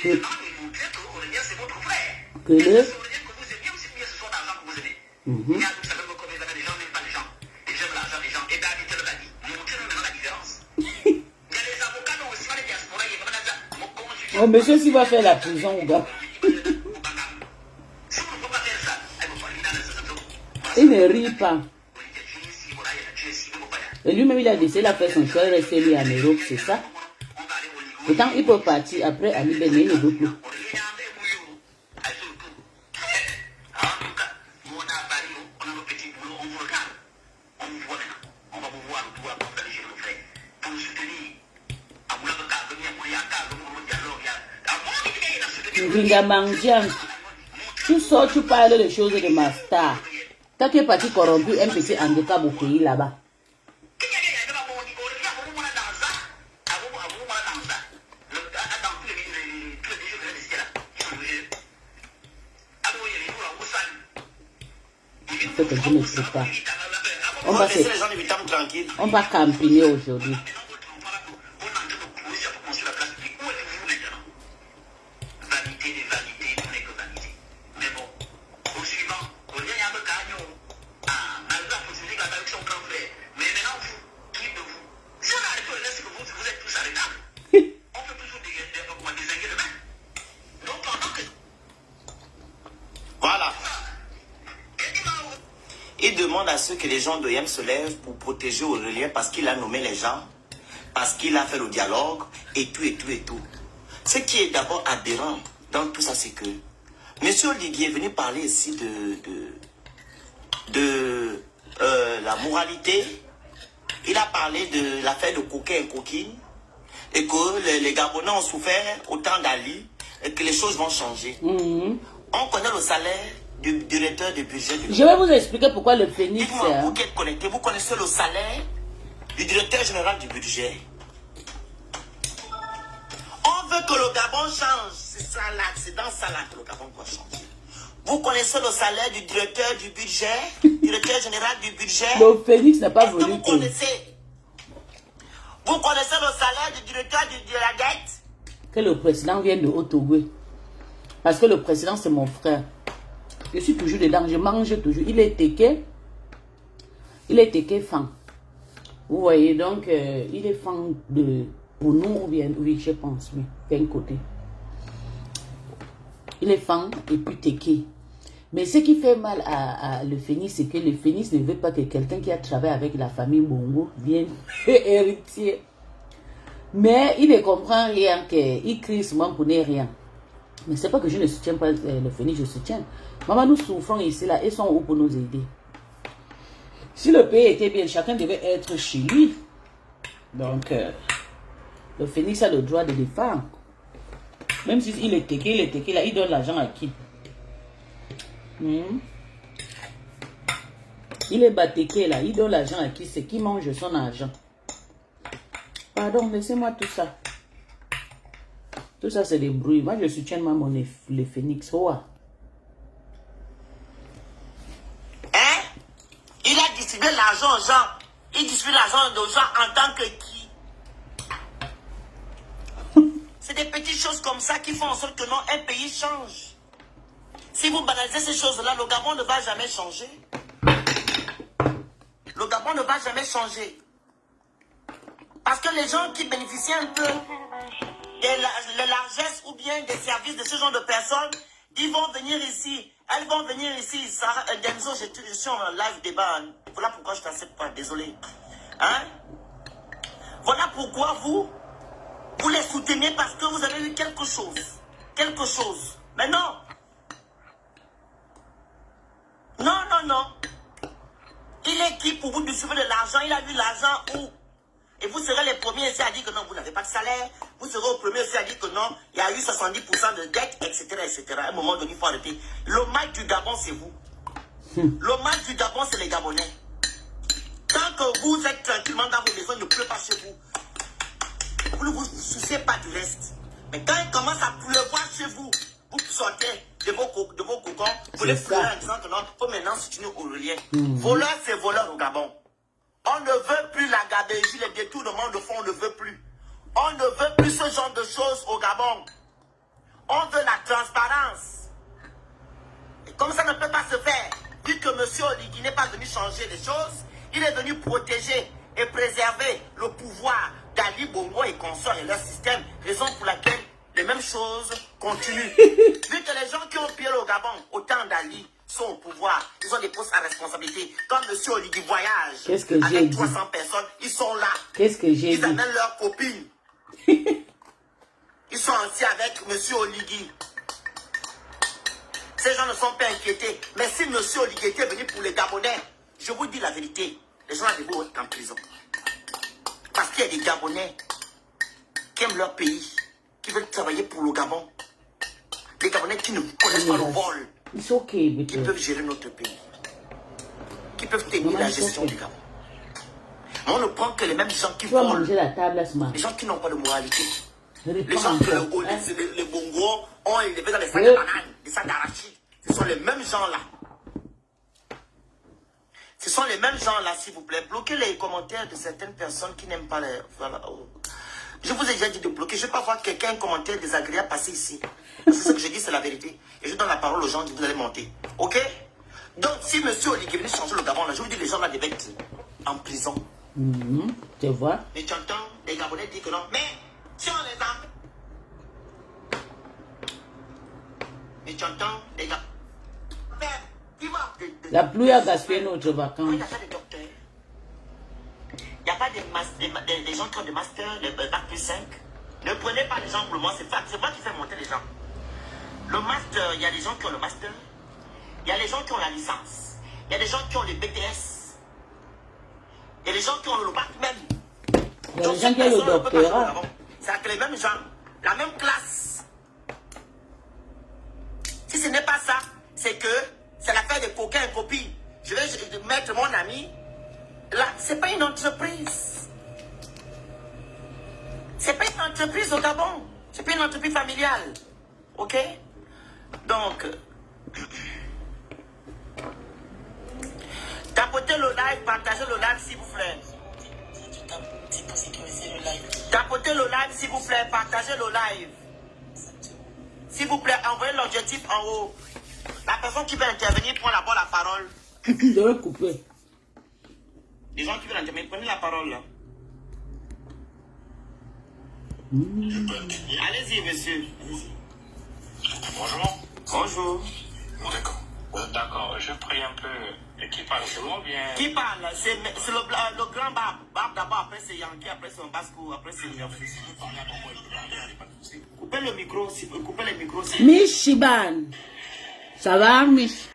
Que le... Oh, monsieur, s'il va faire la prison, au gars. Il ne rit pas. Et lui-même, il a décidé de faire son choix, rester lui en Europe, c'est ça. Pourtant, il peut partir après à Libéria, il ne veut plus. Tu sors, tu parles des choses de ma star. Quand tu es parti corrompu, un petit handicap au pays là-bas. Que je ne sais pas. On va campiner aujourd'hui. Il demande à ceux que les gens de Yem se lèvent pour protéger Aurélien parce qu'il a nommé les gens, parce qu'il a fait le dialogue et tout et tout et tout. Ce qui est d'abord aberrant dans tout ça, c'est que Monsieur Oligui est venu parler ici de la moralité. Il a parlé de l'affaire de coquin et coquine. Et que les Gabonais ont souffert autant d'Ali et que les choses vont changer. On connaît le salaire du directeur du budget. Je vais vous expliquer pourquoi le Phénix... Dites-moi, vous qui êtes connectés, vous connaissez le salaire du directeur général du budget. On veut que le Gabon change. C'est ça là, c'est dans ça là que le Gabon doit changer. Vous connaissez le salaire du directeur du budget, directeur général du budget. Le Phénix n'a pas Est-ce que voulu. vous connaissez? Vous connaissez le salaire du directeur de la dette? Que le président vienne de Haut-Togo. Parce que le président, c'est mon frère. Je suis toujours dedans, je mange toujours. Il est téké. Il est téké fan. Vous voyez, donc, il est fan de... Pour nous, ou bien, oui, je pense, mais d'un côté. Il est fan et puis téké. Mais ce qui fait mal à le Phénix, c'est que le Phénix ne veut pas que quelqu'un qui a travaillé avec la famille Bongo vienne héritier. Mais il ne comprend rien, il crie souvent pour ne rien. Mais c'est pas que je ne soutiens pas le Phénix, je soutiens. Maman, nous souffrons ici, là, ils sont où pour nous aider? Si le pays était bien, chacun devait être chez lui. Donc, le Phénix a le droit de défendre. Même s'il est téké, là, il donne l'argent à qui? Il est batéké, là, il donne l'argent à qui? C'est qui mange son argent? Pardon, laissez-moi tout ça. Tout ça, c'est des bruits. Moi, je soutiens le Phénix. Oh. Hein? Il a distribué l'argent aux gens. Il distribue l'argent aux gens en tant que qui? C'est des petites choses comme ça qui font en sorte que non, un pays change. Si vous banalisez ces choses-là, le Gabon ne va jamais changer. Le Gabon ne va jamais changer. Parce que les gens qui bénéficient un peu de largesses ou bien des services de ce genre de personnes, ils vont venir ici. Elles vont venir ici. Sarah, Denzo, je suis en live débat. Voilà pourquoi je ne t'accepte pas. Désolé. Hein? Voilà pourquoi vous les soutenez parce que vous avez eu quelque chose. Quelque chose. Mais non. Non, non, non. Il est qui pour vous distribuer de l'argent? Il a eu l'argent où? Et vous serez les premiers ici à dire que non, vous n'avez pas de salaire. Vous serez aux premiers ici à dire que non, il y a eu 70% de dette, etc., etc. À un moment donné, il faut arrêter. Le mal du Gabon, c'est vous. Le mal du Gabon, c'est les Gabonais. Tant que vous êtes tranquillement dans vos maisons, il ne pleut pas chez vous. Vous ne vous souciez pas du reste. Mais quand il commence à pleuvoir chez vous, vous sortez de vos cocons, vous les pleurez en disant que non, il faut maintenant soutenir au relais. Voleur, c'est voleur au Gabon. On ne veut plus la gabégie, les détournements de fonds, on ne veut plus. On ne veut plus ce genre de choses au Gabon. On veut la transparence. Et comme ça ne peut pas se faire, vu que M. Oligui n'est pas venu changer les choses, il est venu protéger et préserver le pouvoir d'Ali Bongo et consorts et leur système, raison pour laquelle les mêmes choses continuent. Vu que les gens qui ont pillé le Gabon, autant d'Ali, sont au pouvoir, ils ont des postes à responsabilité. Quand M. Oligui voyage avec 300 personnes, ils sont là. Qu'est-ce que j'ai dit? Ils amènent leurs copines. Ils sont assis avec M. Oligui. Ces gens ne sont pas inquiétés. Mais si M. Oligui était venu pour les Gabonais, je vous dis la vérité, les gens avaient beau être en prison. Parce qu'il y a des Gabonais qui aiment leur pays, qui veulent travailler pour le Gabon. Les Gabonais qui ne connaissent pas le vol. Okay, qui peuvent gérer notre pays. Qui peuvent tenir la gestion du Gabon. On ne prend que les mêmes gens qui volent. Les gens qui n'ont pas de moralité. Les gens que les Bongos ont élevé dans les sacs de bananes, les sacs d'arachide. Ce sont les mêmes gens-là. Ce sont les mêmes gens-là, s'il vous plaît. Bloquez les commentaires de certaines personnes qui n'aiment pas les... Voilà. Je vous ai déjà dit de bloquer. Je ne vais pas voir quelqu'un un commentaire désagréable passer ici. C'est ce que je dis, c'est la vérité. Et je donne la parole aux gens, vous allez monter. Ok? Donc, si M. Oligui est venu changer le Gabon, là, je vous dis, les gens là devaient être en prison. Tu vois? Mais tu entends, les Gabonais disent que non. Mais, si on les a... Mais tu entends, les gars... La pluie a gaspillé notre vacances. Il n'y a pas de docteurs. Il n'y a pas des gens qui ont des masters, des bac plus 5. Ne prenez pas les gens pour le moment, c'est pas qui fait monter les gens. Le master, il y a des gens qui ont le master. Il y a les gens qui ont la licence. Il y a des gens qui ont les BTS. Il y a des gens qui ont le bac même. Il y a des gens qui ont le doctorat. C'est les mêmes gens, la même classe. Si ce n'est pas ça, c'est que c'est l'affaire de coquins et copines. Je vais mettre mon ami. Là, c'est pas une entreprise. C'est pas une entreprise au Gabon. C'est pas une entreprise familiale. Ok? Donc, tapotez le live, partagez le live s'il vous plaît. Tapotez le live s'il vous plaît, partagez le live. S'il vous plaît, envoyez l'objectif en haut. La personne qui veut intervenir prend d'abord la parole. Je vais couper. Les gens qui veulent intervenir, prenez la parole là. Allez-y, monsieur. Bonjour. Bonjour. D'accord. D'accord, je prie un peu. Qui parle, c'est moi ou bien? Qui parle? C'est le grand Barbe. Barbe d'abord, après c'est Yankee, après c'est Basco, après c'est... Coupez le micro, coupez le micro. Miss Shiban. Ça va, Miss?